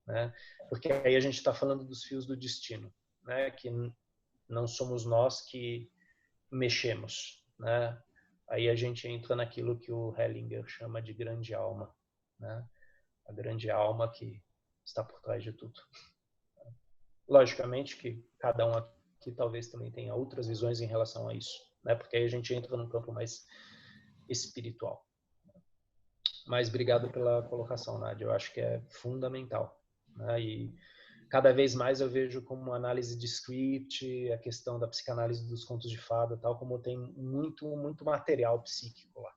né? Porque aí a gente está falando dos fios do destino, né? Que não somos nós que mexemos, né? Aí a gente entra naquilo que o Hellinger chama de grande alma, né? A grande alma que está por trás de tudo. Logicamente que cada um aqui talvez também tenha outras visões em relação a isso, né? Porque aí a gente entra num campo mais espiritual. Mas obrigado pela colocação, Nádia. Eu acho que é fundamental, né? E cada vez mais eu vejo como análise de script, a questão da psicanálise dos contos de fada, tal, como tem muito material psíquico lá,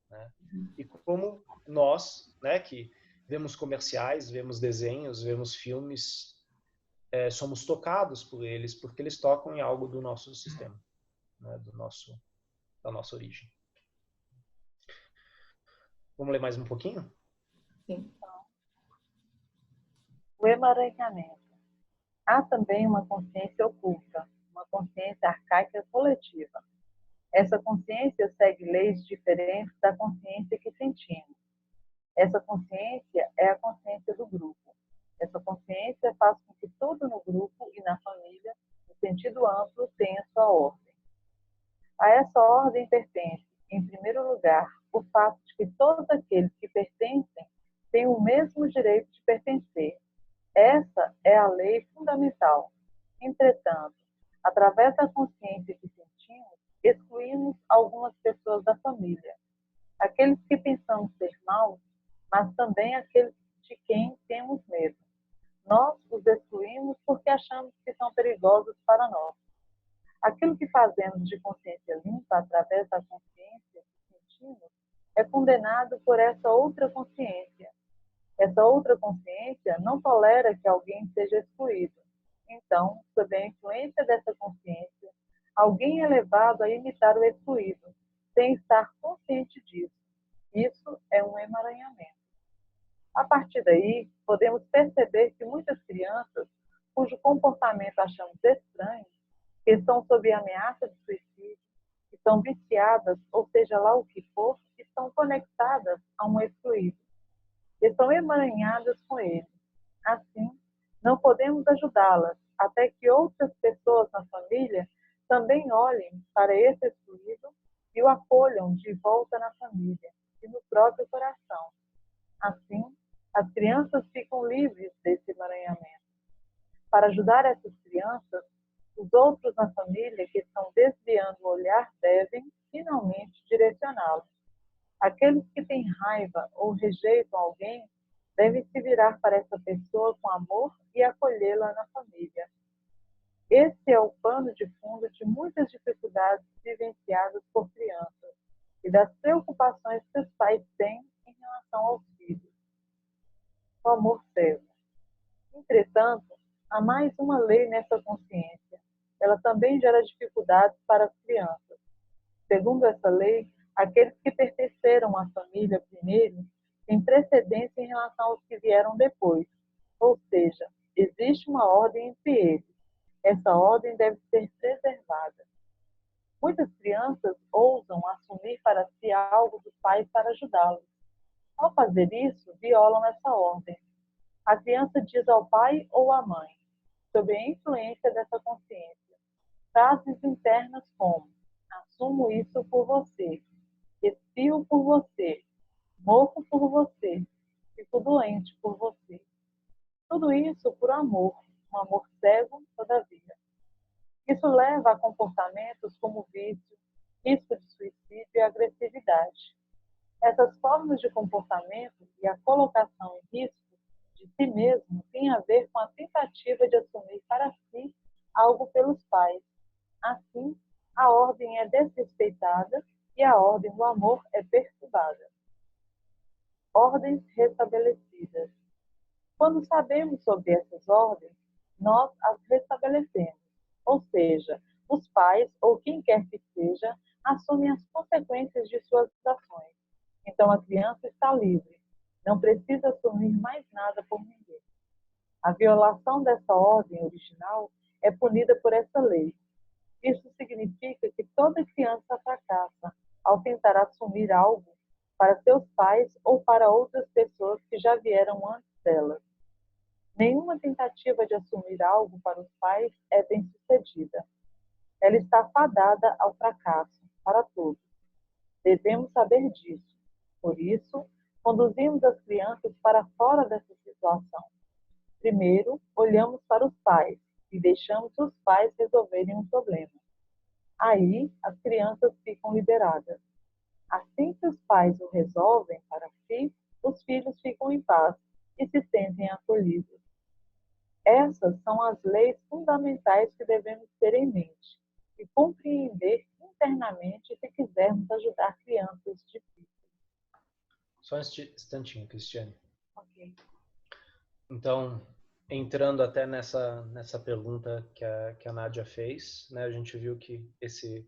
né? E como nós, né, que vemos comerciais, vemos desenhos, vemos filmes, somos tocados por eles, porque eles tocam em algo do nosso sistema, né, da nossa origem. Vamos ler mais um pouquinho? Sim. O emaranhamento. Há também uma consciência oculta, uma consciência arcaica coletiva. Essa consciência segue leis diferentes da consciência que sentimos. Essa consciência é a consciência do grupo. Essa consciência faz com que tudo no grupo e na família, no sentido amplo, tenha sua ordem. A essa ordem pertence, em primeiro lugar, o fato de que todos aqueles que pertencem têm o mesmo direito de pertencer. Essa é a lei fundamental. Entretanto, através da consciência que sentimos, excluímos algumas pessoas da família. Aqueles que pensamos ser maus, mas também aqueles de quem temos medo. Nós os excluímos porque achamos que são perigosos para nós. Aquilo que fazemos de consciência limpa através da consciência que sentimos é condenado por essa outra consciência. Essa outra consciência não tolera que alguém seja excluído. Então, sob a influência dessa consciência, alguém é levado a imitar o excluído, sem estar consciente disso. Isso é um emaranhamento. A partir daí, podemos perceber que muitas crianças, cujo comportamento achamos estranho, que estão sob ameaça de suicídio, que estão viciadas, ou seja lá o que for, estão conectadas a um excluído. Estão emaranhadas com ele. Assim, não podemos ajudá-las até que outras pessoas na família também olhem para esse excluído e o acolham de volta na família e no próprio coração. Assim, as crianças ficam livres desse emaranhamento. Para ajudar essas crianças, os outros na família que estão desviando o olhar devem, finalmente, direcioná-los. Aqueles que têm raiva ou rejeitam alguém devem se virar para essa pessoa com amor e acolhê-la na família. Esse é o pano de fundo de muitas dificuldades vivenciadas por crianças e das preocupações que os pais têm em relação aos filhos. O amor cego. Entretanto, há mais uma lei nessa consciência. Ela também gera dificuldades para as crianças. Segundo essa lei, aqueles que pertenceram à família primeiro têm precedência em relação aos que vieram depois. Ou seja, existe uma ordem entre eles. Essa ordem deve ser preservada. Muitas crianças ousam assumir para si algo dos pais para ajudá-los. Ao fazer isso, violam essa ordem. A criança diz ao pai ou à mãe, sob a influência dessa consciência, frases internas como: assumo isso por você, espio por você, morro por você, fico doente por você. Tudo isso por amor, um amor cego, todavia. Isso leva a comportamentos como vício, risco de suicídio e agressividade. Essas formas de comportamento e a colocação em risco de si mesmo têm a ver com a tentativa de assumir para si algo pelos pais. Assim, a ordem é desrespeitada e a ordem do amor é perturbada. Ordens restabelecidas. Quando sabemos sobre essas ordens, nós as restabelecemos. Ou seja, os pais, ou quem quer que seja, assumem as consequências de suas ações. Então a criança está livre, não precisa assumir mais nada por ninguém. A violação dessa ordem original é punida por essa lei. Isso significa que toda criança fracassa ao tentar assumir algo para seus pais ou para outras pessoas que já vieram antes delas. Nenhuma tentativa de assumir algo para os pais é bem-sucedida. Ela está fadada ao fracasso, para todos. Devemos saber disso. Por isso, conduzimos as crianças para fora dessa situação. Primeiro, olhamos para os pais, e deixamos os pais resolverem o problema. Aí, as crianças ficam liberadas. Assim que os pais o resolvem para si, os filhos ficam em paz e se sentem acolhidos. Essas são as leis fundamentais que devemos ter em mente e compreender internamente se quisermos ajudar crianças difíceis. Só um instantinho, Cristiane. Ok. Então, entrando até nessa pergunta que a Nádia fez, né, a gente viu que esse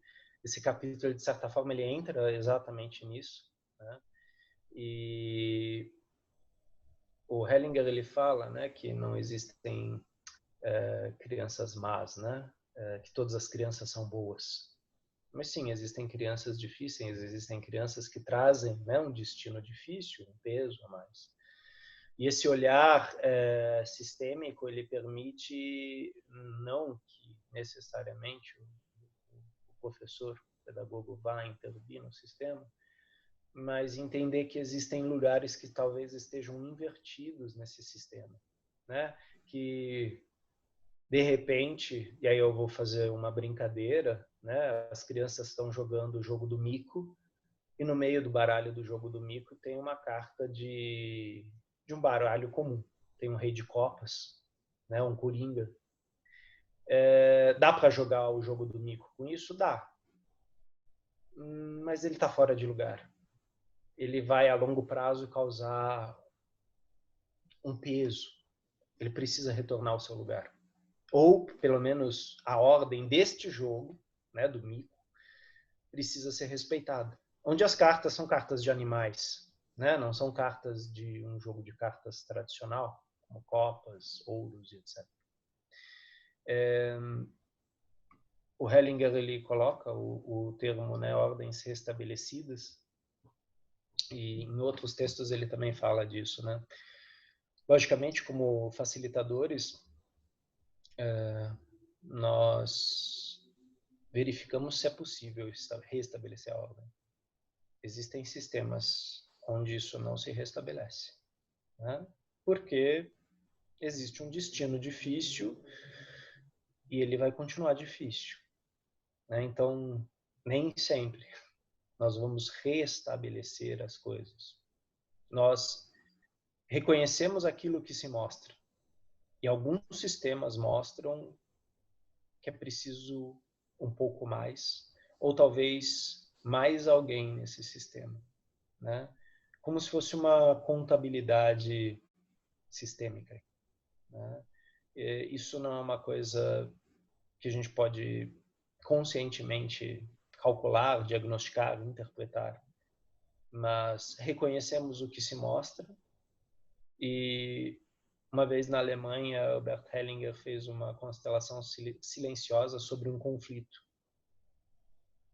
capítulo, de certa forma, ele entra exatamente nisso, né? E o Hellinger, ele fala, né, que não existem crianças más, né? Que todas as crianças são boas. Mas sim, existem crianças difíceis, existem crianças que trazem, né, um destino difícil, um peso a mais. E esse olhar sistêmico, ele permite não que necessariamente o professor, o pedagogo vá intervir no sistema, mas entender que existem lugares que talvez estejam invertidos nesse sistema, né? Que de repente, e aí eu vou fazer uma brincadeira, né? As crianças estão jogando o jogo do mico e no meio do baralho do jogo do mico tem uma carta de um baralho comum. Tem um rei de copas, né? Um coringa. Dá para jogar o jogo do mico com isso? Dá. Mas ele está fora de lugar. Ele vai a longo prazo causar um peso. Ele precisa retornar ao seu lugar. Ou, pelo menos, a ordem deste jogo, né, do mico, precisa ser respeitada. Onde as cartas são cartas de animais, né? Não são cartas de um jogo de cartas tradicional, como copas, ouros, etc. O Hellinger, ele coloca o termo, né, ordens restabelecidas, e em outros textos ele também fala disso, né? Logicamente, como facilitadores, nós verificamos se é possível restabelecer a ordem. Existem sistemas onde isso não se restabelece, né? Porque existe um destino difícil e ele vai continuar difícil, né? Então, nem sempre nós vamos restabelecer as coisas. Nós reconhecemos aquilo que se mostra. E alguns sistemas mostram que é preciso um pouco mais, ou talvez mais alguém nesse sistema, né? Como se fosse uma contabilidade sistêmica, né? Isso não é uma coisa que a gente pode conscientemente calcular, diagnosticar, interpretar, mas reconhecemos o que se mostra. E uma vez na Alemanha, o Bert Hellinger fez uma constelação silenciosa sobre um conflito.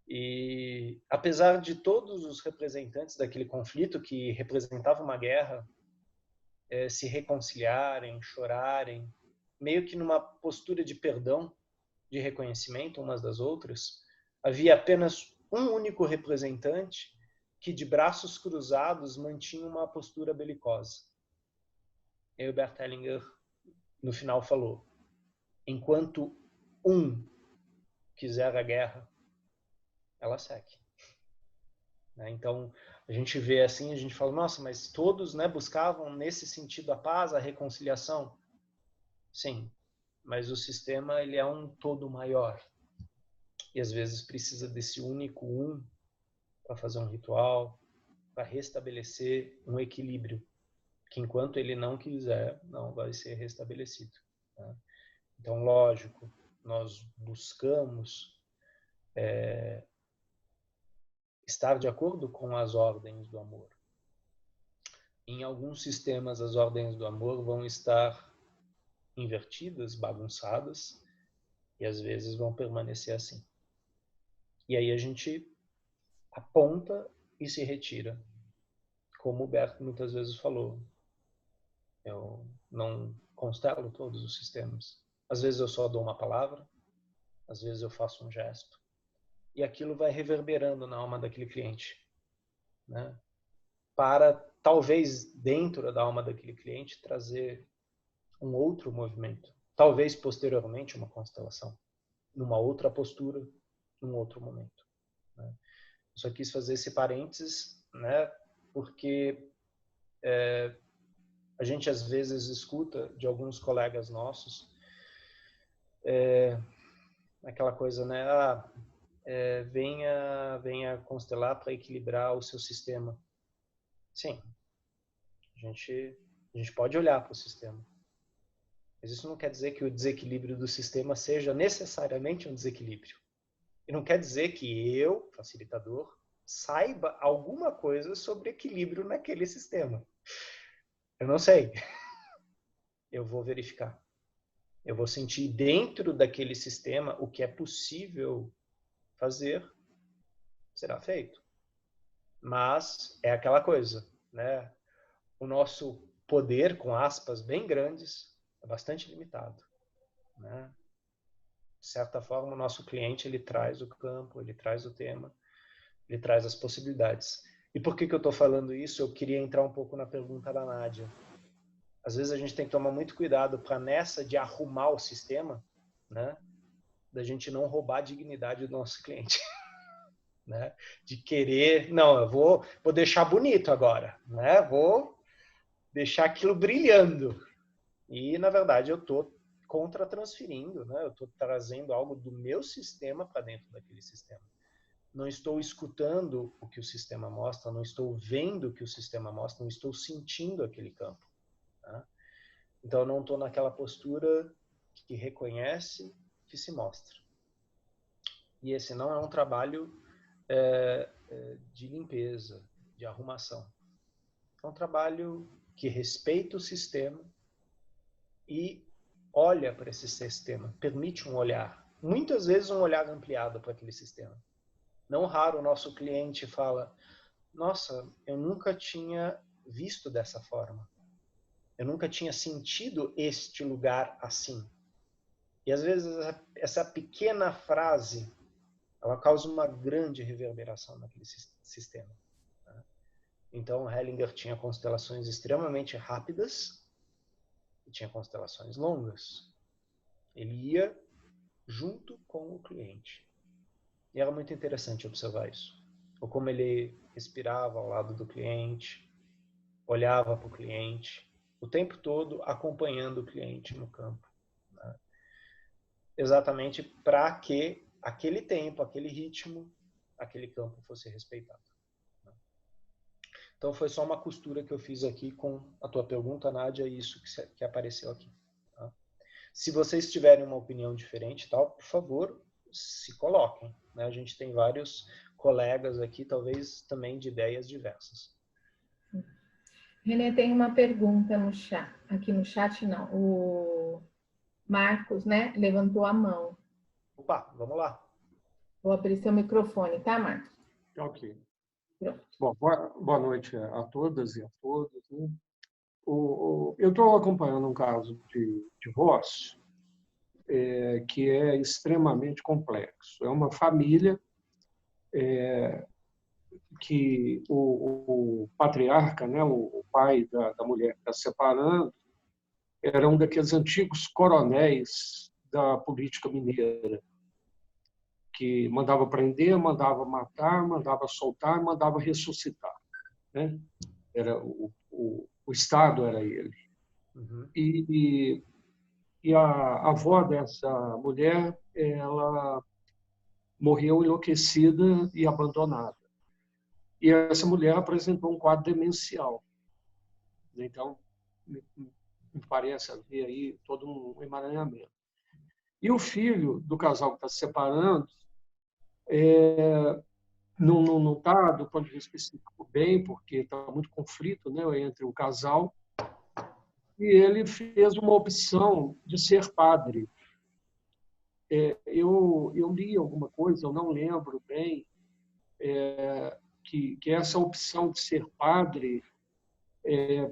E apesar de todos os representantes daquele conflito, que representava uma guerra, se reconciliarem, chorarem, meio que numa postura de perdão, de reconhecimento umas das outras, havia apenas um único representante que, de braços cruzados, mantinha uma postura belicosa. E o Bert Hellinger, no final, falou: enquanto um quiser a guerra, ela segue. Então, a gente vê assim, a gente fala, nossa, mas todos, né, buscavam nesse sentido a paz, a reconciliação? Sim, mas o sistema, ele é um todo maior. E às vezes precisa desse único um para fazer um ritual, para restabelecer um equilíbrio, que enquanto ele não quiser, não vai ser restabelecido, né? Então, lógico, nós buscamos estar de acordo com as ordens do amor. Em alguns sistemas, as ordens do amor vão estar invertidas, bagunçadas, e às vezes vão permanecer assim. E aí a gente aponta e se retira. Como o Bert muitas vezes falou, eu não constelo todos os sistemas. Às vezes eu só dou uma palavra, às vezes eu faço um gesto, e aquilo vai reverberando na alma daquele cliente, né? Para, talvez, dentro da alma daquele cliente, trazer um outro movimento, talvez posteriormente uma constelação, numa outra postura, num outro momento. Né? Eu só quis fazer esse parênteses, né? Porque a gente às vezes escuta de alguns colegas nossos aquela coisa, né? Venha constelar para equilibrar o seu sistema. Sim, a gente pode olhar para o sistema. Mas isso não quer dizer que o desequilíbrio do sistema seja necessariamente um desequilíbrio. E não quer dizer que eu, facilitador, saiba alguma coisa sobre equilíbrio naquele sistema. Eu não sei. Eu vou verificar. Eu vou sentir dentro daquele sistema o que é possível fazer, será feito. Mas é aquela coisa, né? O nosso poder, com aspas bem grandes, é bastante limitado, né? De certa forma, o nosso cliente, ele traz o campo, ele traz o tema, ele traz as possibilidades. E por que eu estou falando isso? Eu queria entrar um pouco na pergunta da Nádia. Às vezes a gente tem que tomar muito cuidado para nessa de arrumar o sistema, né? Da gente não roubar a dignidade do nosso cliente. Né? De querer, não, eu vou deixar bonito agora, né? Vou deixar aquilo brilhando. E, na verdade, eu estou contra-transferindo, né? Eu estou trazendo algo do meu sistema para dentro daquele sistema. Não estou escutando o que o sistema mostra, não estou vendo o que o sistema mostra, não estou sentindo aquele campo. Tá? Então, eu não estou naquela postura que reconhece, que se mostra. E esse não é um trabalho de limpeza, de arrumação. É um trabalho que respeita o sistema e olha para esse sistema, permite um olhar. Muitas vezes um olhar ampliado para aquele sistema. Não raro o nosso cliente fala, nossa, eu nunca tinha visto dessa forma. Eu nunca tinha sentido este lugar assim. E às vezes essa pequena frase, ela causa uma grande reverberação naquele sistema. Né? Então, Hellinger tinha constelações extremamente rápidas e tinha constelações longas. Ele ia junto com o cliente. E era muito interessante observar isso. Ou como ele respirava ao lado do cliente, olhava para o cliente, o tempo todo acompanhando o cliente no campo. Né? Exatamente para que aquele tempo, aquele ritmo, aquele campo fosse respeitado. Então foi só uma costura que eu fiz aqui com a tua pergunta, Nádia, e isso que apareceu aqui. Tá? Se vocês tiverem uma opinião diferente, tal, por favor, se coloquem. Né? A gente tem vários colegas aqui, talvez também de ideias diversas. Renê, tem uma pergunta no chat. Aqui no chat não. O Marcos, né, levantou a mão. Opa, vamos lá. Vou abrir seu microfone, tá, Marcos? Ok. Pronto. Bom, boa noite a todas e a todos. Né? Eu estou acompanhando um caso de divórcio que é extremamente complexo. É uma família que o patriarca, né, o pai da mulher que está separando, era um daqueles antigos coronéis da política mineira, que mandava prender, mandava matar, mandava soltar, mandava ressuscitar. Né? Era o Estado era ele. Uhum. E a avó dessa mulher, ela morreu enlouquecida e abandonada. E essa mulher apresentou um quadro demencial. Então, me parece haver aí todo um emaranhamento. E o filho do casal que está se separando não está, do ponto de vista específico, bem, porque está muito conflito, né, entre o casal, e ele fez uma opção de ser padre. Eu li alguma coisa, eu não lembro bem, que essa opção de ser padre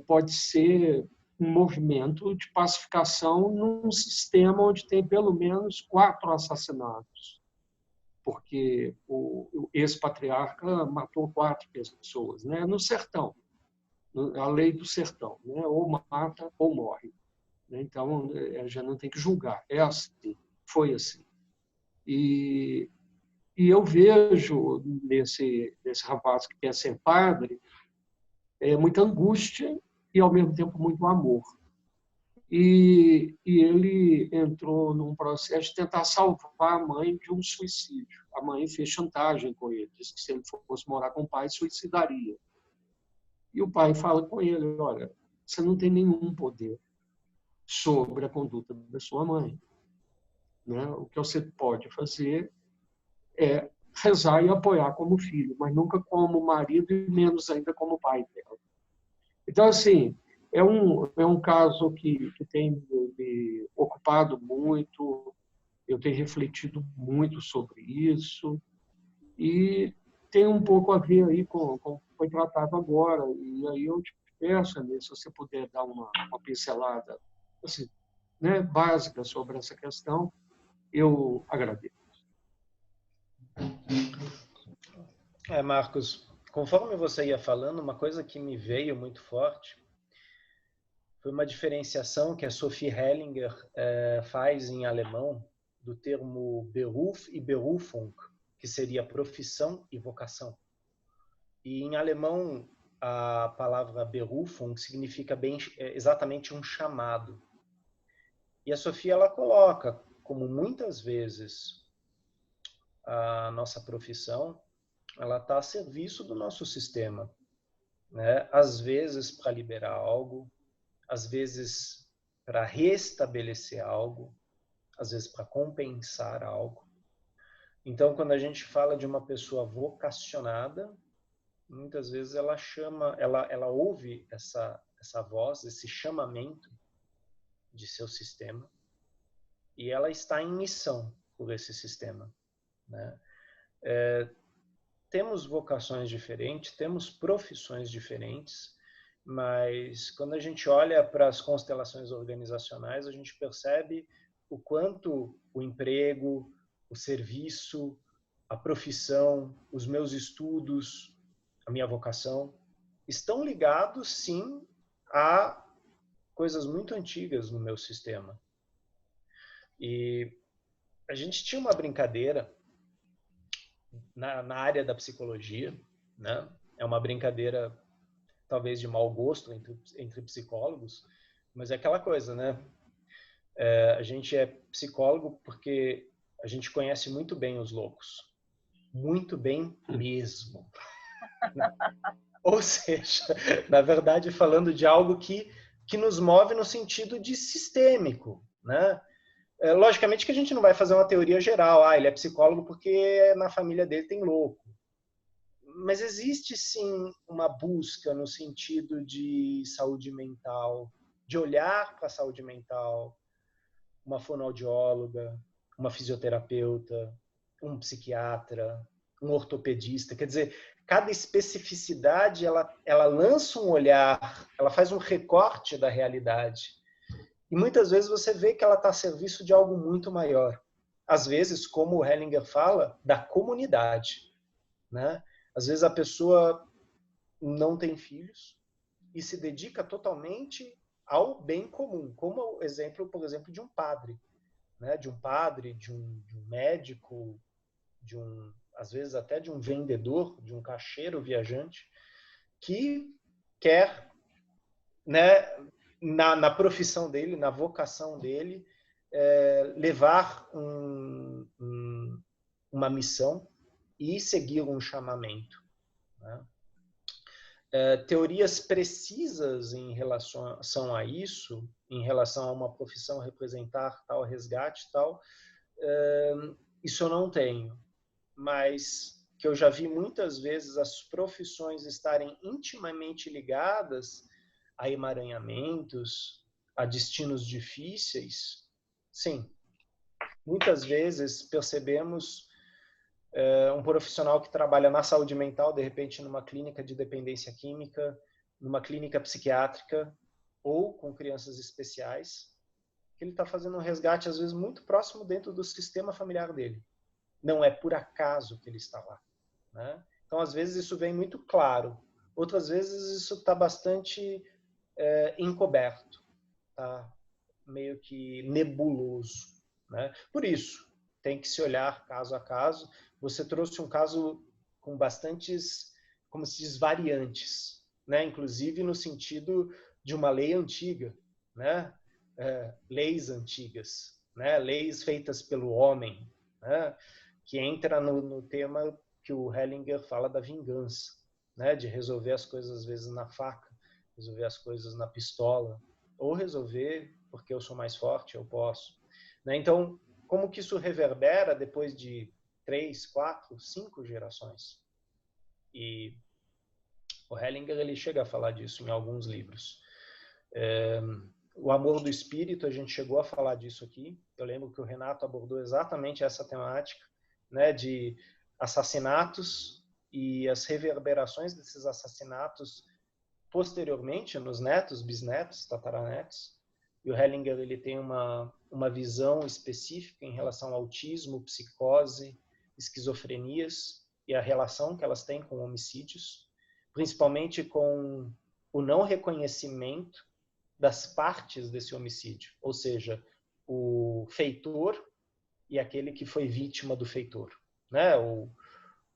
pode ser um movimento de pacificação num sistema onde tem pelo menos 4 assassinatos, porque o ex-patriarca matou 4 pessoas, né? No sertão, a lei do sertão, né? Ou mata ou morre. né? Então, a gente não tem que julgar. É assim, foi assim. E eu vejo nesse rapaz que quer ser padre muita angústia e, ao mesmo tempo, muito amor. E ele entrou num processo de tentar salvar a mãe de um suicídio. A mãe fez chantagem com ele, disse que se ele fosse morar com o pai, suicidaria. E o pai fala com ele, olha, você não tem nenhum poder sobre a conduta da sua mãe, né? O que você pode fazer é rezar e apoiar como filho, mas nunca como marido e menos ainda como pai dela. Então, assim, é um caso que tem me ocupado muito, eu tenho refletido muito sobre isso e tem um pouco a ver aí com o que foi tratado agora. E aí eu te peço, Anê, se você puder dar uma pincelada assim, né, básica sobre essa questão, eu agradeço. Marcos, conforme você ia falando, uma coisa que me veio muito forte foi uma diferenciação que a Sophie Hellinger faz em alemão do termo Beruf e Berufung, que seria profissão e vocação. E em alemão, a palavra Berufung significa exatamente um chamado. E a Sophie, ela coloca, como muitas vezes a nossa profissão, ela está a serviço do nosso sistema, né? Às vezes para liberar algo, às vezes para restabelecer algo, às vezes para compensar algo. Então, quando a gente fala de uma pessoa vocacionada, muitas vezes ela ouve essa voz, esse chamamento de seu sistema, e ela está em missão por esse sistema, né? Temos vocações diferentes, temos profissões diferentes, mas quando a gente olha para as constelações organizacionais, a gente percebe o quanto o emprego, o serviço, a profissão, os meus estudos, a minha vocação, estão ligados, sim, a coisas muito antigas no meu sistema. E a gente tinha uma brincadeira na área da psicologia, né? É uma brincadeira talvez de mau gosto entre psicólogos, mas é aquela coisa, né? A gente é psicólogo porque a gente conhece muito bem os loucos. Muito bem mesmo. Ou seja, na verdade, falando de algo que nos move no sentido de sistêmico, né? Logicamente que a gente não vai fazer uma teoria geral, ele é psicólogo porque na família dele tem louco. Mas existe sim uma busca no sentido de saúde mental, de olhar para a saúde mental, uma fonoaudióloga, uma fisioterapeuta, um psiquiatra, um ortopedista. Quer dizer, cada especificidade ela lança um olhar, ela faz um recorte da realidade. E muitas vezes você vê que ela está a serviço de algo muito maior. Às vezes, como o Hellinger fala, da comunidade, né? Às vezes a pessoa não tem filhos e se dedica totalmente ao bem comum, como o exemplo, por exemplo, de um padre, né? De um padre, de um médico, às vezes até de um vendedor, de um caixeiro viajante, que quer, né, na profissão dele, na vocação dele, levar uma missão e seguir um chamamento, né? Teorias precisas em relação a isso, em relação a uma profissão representar tal resgate, tal, isso eu não tenho, mas que eu já vi muitas vezes as profissões estarem intimamente ligadas a emaranhamentos, a destinos difíceis, sim. Muitas vezes percebemos um profissional que trabalha na saúde mental, de repente numa clínica de dependência química, numa clínica psiquiátrica ou com crianças especiais, que ele está fazendo um resgate, às vezes, muito próximo dentro do sistema familiar dele. Não é por acaso que ele está lá, né? Então, às vezes, isso vem muito claro. Outras vezes, isso está bastante encoberto. Tá? meio que nebuloso, né? Por isso, tem que se olhar caso a caso. Você trouxe um caso com bastantes, como se diz, variantes, né? Inclusive no sentido de uma lei antiga, né? Leis antigas, né? Leis feitas pelo homem, né? Que entra no tema que o Hellinger fala da vingança, né? De resolver as coisas às vezes na faca, resolver as coisas na pistola, ou resolver porque eu sou mais forte, eu posso, né? Então, como que isso reverbera depois de 3, 4, 5 gerações? E o Hellinger ele chega a falar disso em alguns livros. O amor do espírito, a gente chegou a falar disso aqui. Eu lembro que o Renato abordou exatamente essa temática, né, de assassinatos e as reverberações desses assassinatos posteriormente nos netos, bisnetos, tataranetos. E o Hellinger ele tem uma visão específica em relação ao autismo, psicose, esquizofrenias e a relação que elas têm com homicídios, principalmente com o não reconhecimento das partes desse homicídio, ou seja, o feitor e aquele que foi vítima do feitor, né?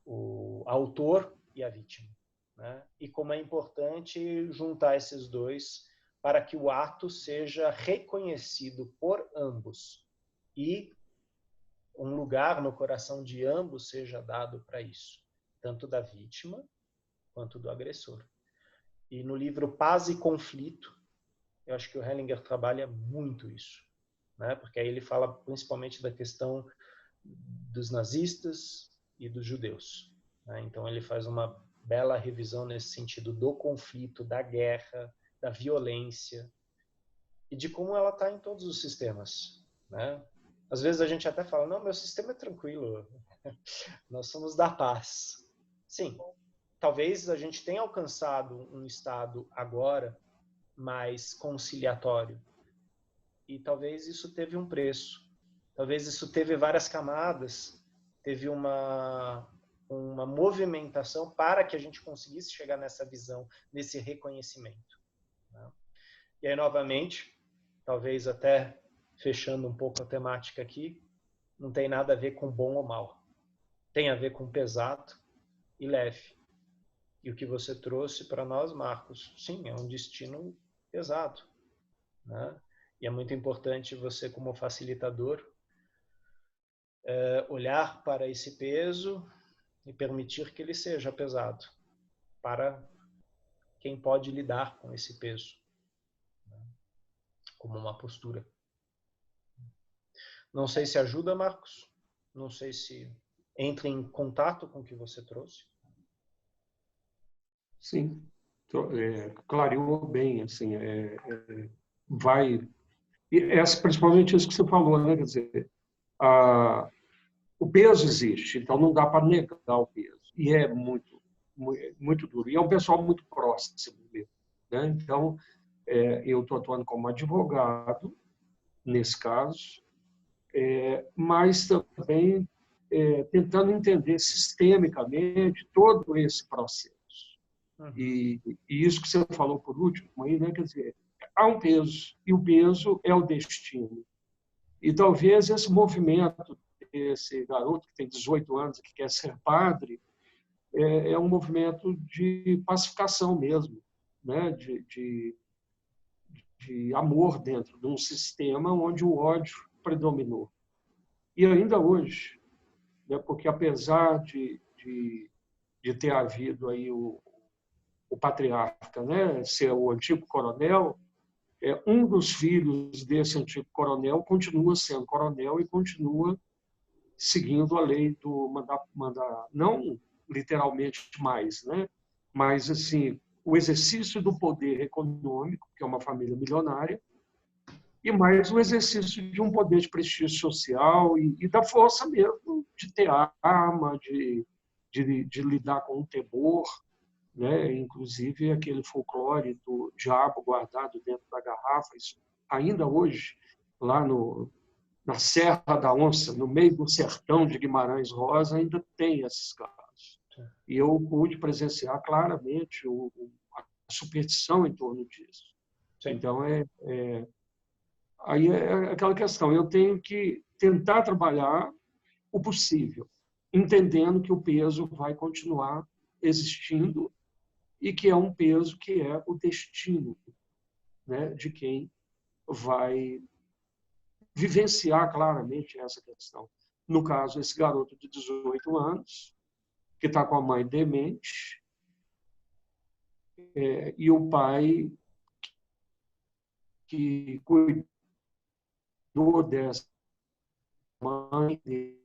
O autor e a vítima, né? E como é importante juntar esses dois para que o ato seja reconhecido por ambos e um lugar no coração de ambos seja dado para isso, tanto da vítima quanto do agressor. E no livro Paz e Conflito, eu acho que o Hellinger trabalha muito isso, né? Porque aí ele fala principalmente da questão dos nazistas e dos judeus, né? Então ele faz uma bela revisão nesse sentido do conflito, da guerra, da violência e de como ela está em todos os sistemas, né? Às vezes a gente até fala, não, meu sistema é tranquilo, nós somos da paz. Sim, talvez a gente tenha alcançado um estado agora mais conciliatório. E talvez isso teve um preço. Talvez isso teve várias camadas, teve uma movimentação para que a gente conseguisse chegar nessa visão, nesse reconhecimento, né? E aí, novamente, talvez até fechando um pouco a temática aqui, não tem nada a ver com bom ou mal. Tem a ver com pesado e leve. E o que você trouxe para nós, Marcos, sim, é um destino pesado, né? E é muito importante você, como facilitador, olhar para esse peso e permitir que ele seja pesado para quem pode lidar com esse peso, né? Como uma postura. Não sei se ajuda, Marcos. Não sei se entra em contato com o que você trouxe. Sim, clareou bem, assim, vai... principalmente isso que você falou, né? Quer dizer, o peso existe, então não dá para negar o peso. E é muito, muito duro. E é um pessoal muito próximo mesmo, né? Então, eu estou atuando como advogado, nesse caso, mas também tentando entender sistemicamente todo esse processo. E isso que você falou por último, aí, né? Quer dizer, há um peso, e o peso é o destino. E talvez esse movimento, esse garoto que tem 18 anos, que quer ser padre, é um movimento de pacificação mesmo, né? de amor dentro de um sistema onde o ódio predominou. E ainda hoje, né? Porque apesar de ter havido aí o patriarca, né? Ser o antigo coronel, um dos filhos desse antigo coronel continua sendo coronel e continua seguindo a lei do mandar, não literalmente mais, né? Mas assim, o exercício do poder econômico, que é uma família milionária, e mais o exercício de um poder de prestígio social e da força mesmo de ter arma, de lidar com o temor, né? Inclusive aquele folclore do diabo guardado dentro da garrafa, isso ainda hoje, lá na Serra da Onça, no meio do sertão de Guimarães Rosa, ainda tem esses casos. E eu pude presenciar claramente a superstição em torno disso. Sim. Então, Aí é aquela questão, eu tenho que tentar trabalhar o possível, entendendo que o peso vai continuar existindo e que é um peso que é o destino, né, de quem vai vivenciar claramente essa questão. No caso, esse garoto de 18 anos, que está com a mãe demente, e o pai que cuidou dessa mãe dele.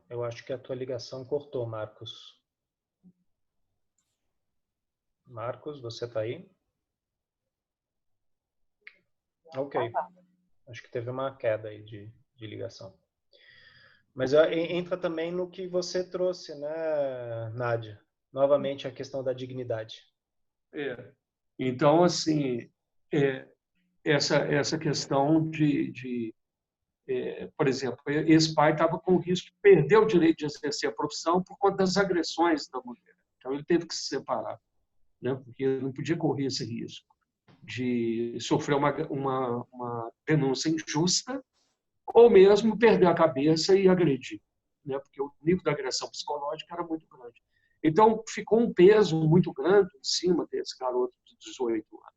Eu acho que a tua ligação cortou, Marcos. Marcos, você está aí? Ok. Acho que teve uma queda aí de ligação. Mas entra também no que você trouxe, né, Nádia? Novamente a questão da dignidade. Então, assim, essa questão por exemplo, esse pai estava com o risco de perder o direito de exercer a profissão por conta das agressões da mulher. Então, ele teve que se separar, né? Porque ele não podia correr esse risco de sofrer uma denúncia injusta ou mesmo perder a cabeça e agredir, né? Porque o nível da agressão psicológica era muito grande. Então, ficou um peso muito grande em cima desse garoto de 18 anos,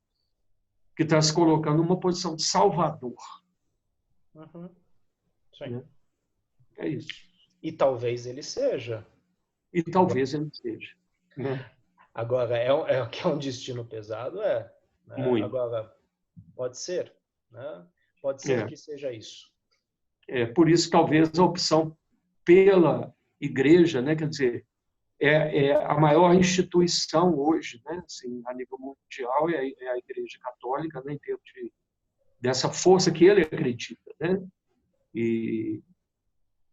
que está se colocando numa posição de salvador. Uhum. Sim. Né? É isso. E talvez ele seja. E talvez ele seja. Né? Agora, que é um destino pesado? Né? Muito. Agora, pode ser. Né? Pode ser que seja isso. Por isso, talvez, a opção pela igreja, né? Quer dizer, é a maior instituição hoje, né? Assim, a nível mundial, é a Igreja Católica, né? Em termos dessa força que ele acredita. Né? E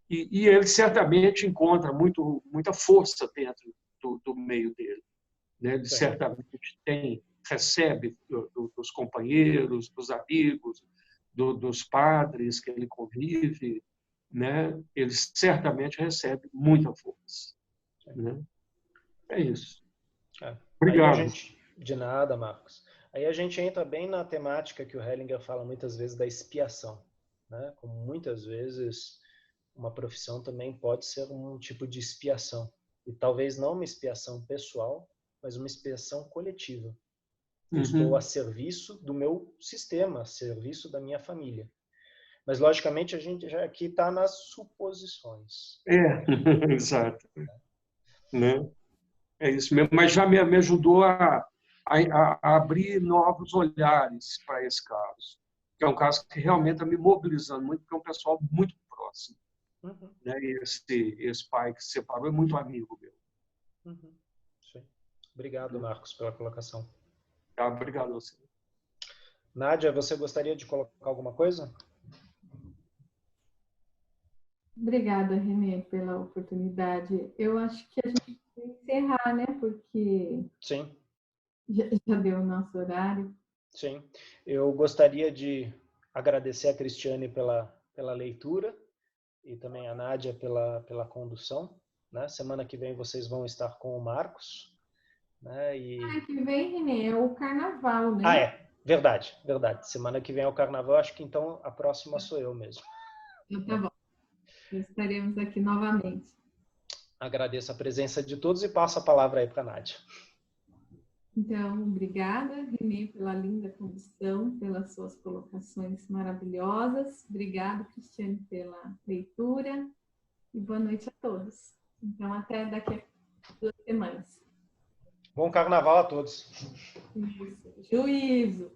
ele certamente encontra muita força dentro do meio dele. Né? Ele certamente recebe dos companheiros, dos amigos, dos padres que ele convive, né? Ele certamente recebe muita força. Né? É isso. Obrigado. De nada, Marcos. Aí a gente entra bem na temática que o Hellinger fala muitas vezes da expiação. Né? Como muitas vezes uma profissão também pode ser um tipo de expiação. E talvez não uma expiação pessoal, mas uma expiação coletiva. Eu estou a serviço do meu sistema, a serviço da minha família. Mas, logicamente, a gente já aqui está nas suposições. Exato. Né? É isso mesmo. Mas já me ajudou a abrir novos olhares para esse caso. Que é um caso que realmente está me mobilizando muito, porque é um pessoal muito próximo. Uhum. Né? E esse pai que se separou é muito amigo meu. Uhum. Sim. Obrigado, Marcos, pela colocação. Obrigado a você. Nádia, você gostaria de colocar alguma coisa? Obrigada, Renê, pela oportunidade. Eu acho que a gente tem que encerrar, né? Porque Sim. Já deu o nosso horário. Sim. Eu gostaria de agradecer a Cristiane pela leitura e também a Nádia pela condução. Né? Semana que vem vocês vão estar com o Marcos. Né? Semana que vem, Renê, é o carnaval, né? Verdade. Semana que vem é o carnaval, acho que então a próxima sou eu mesmo. Tá bom. Estaremos aqui novamente. Agradeço a presença de todos e passo a palavra aí para a Nádia. Então, obrigada, Renê, pela linda condução, pelas suas colocações maravilhosas. Obrigada, Cristiane, pela leitura. E boa noite a todos. Então, até daqui a 2 semanas. Bom carnaval a todos. Juízo.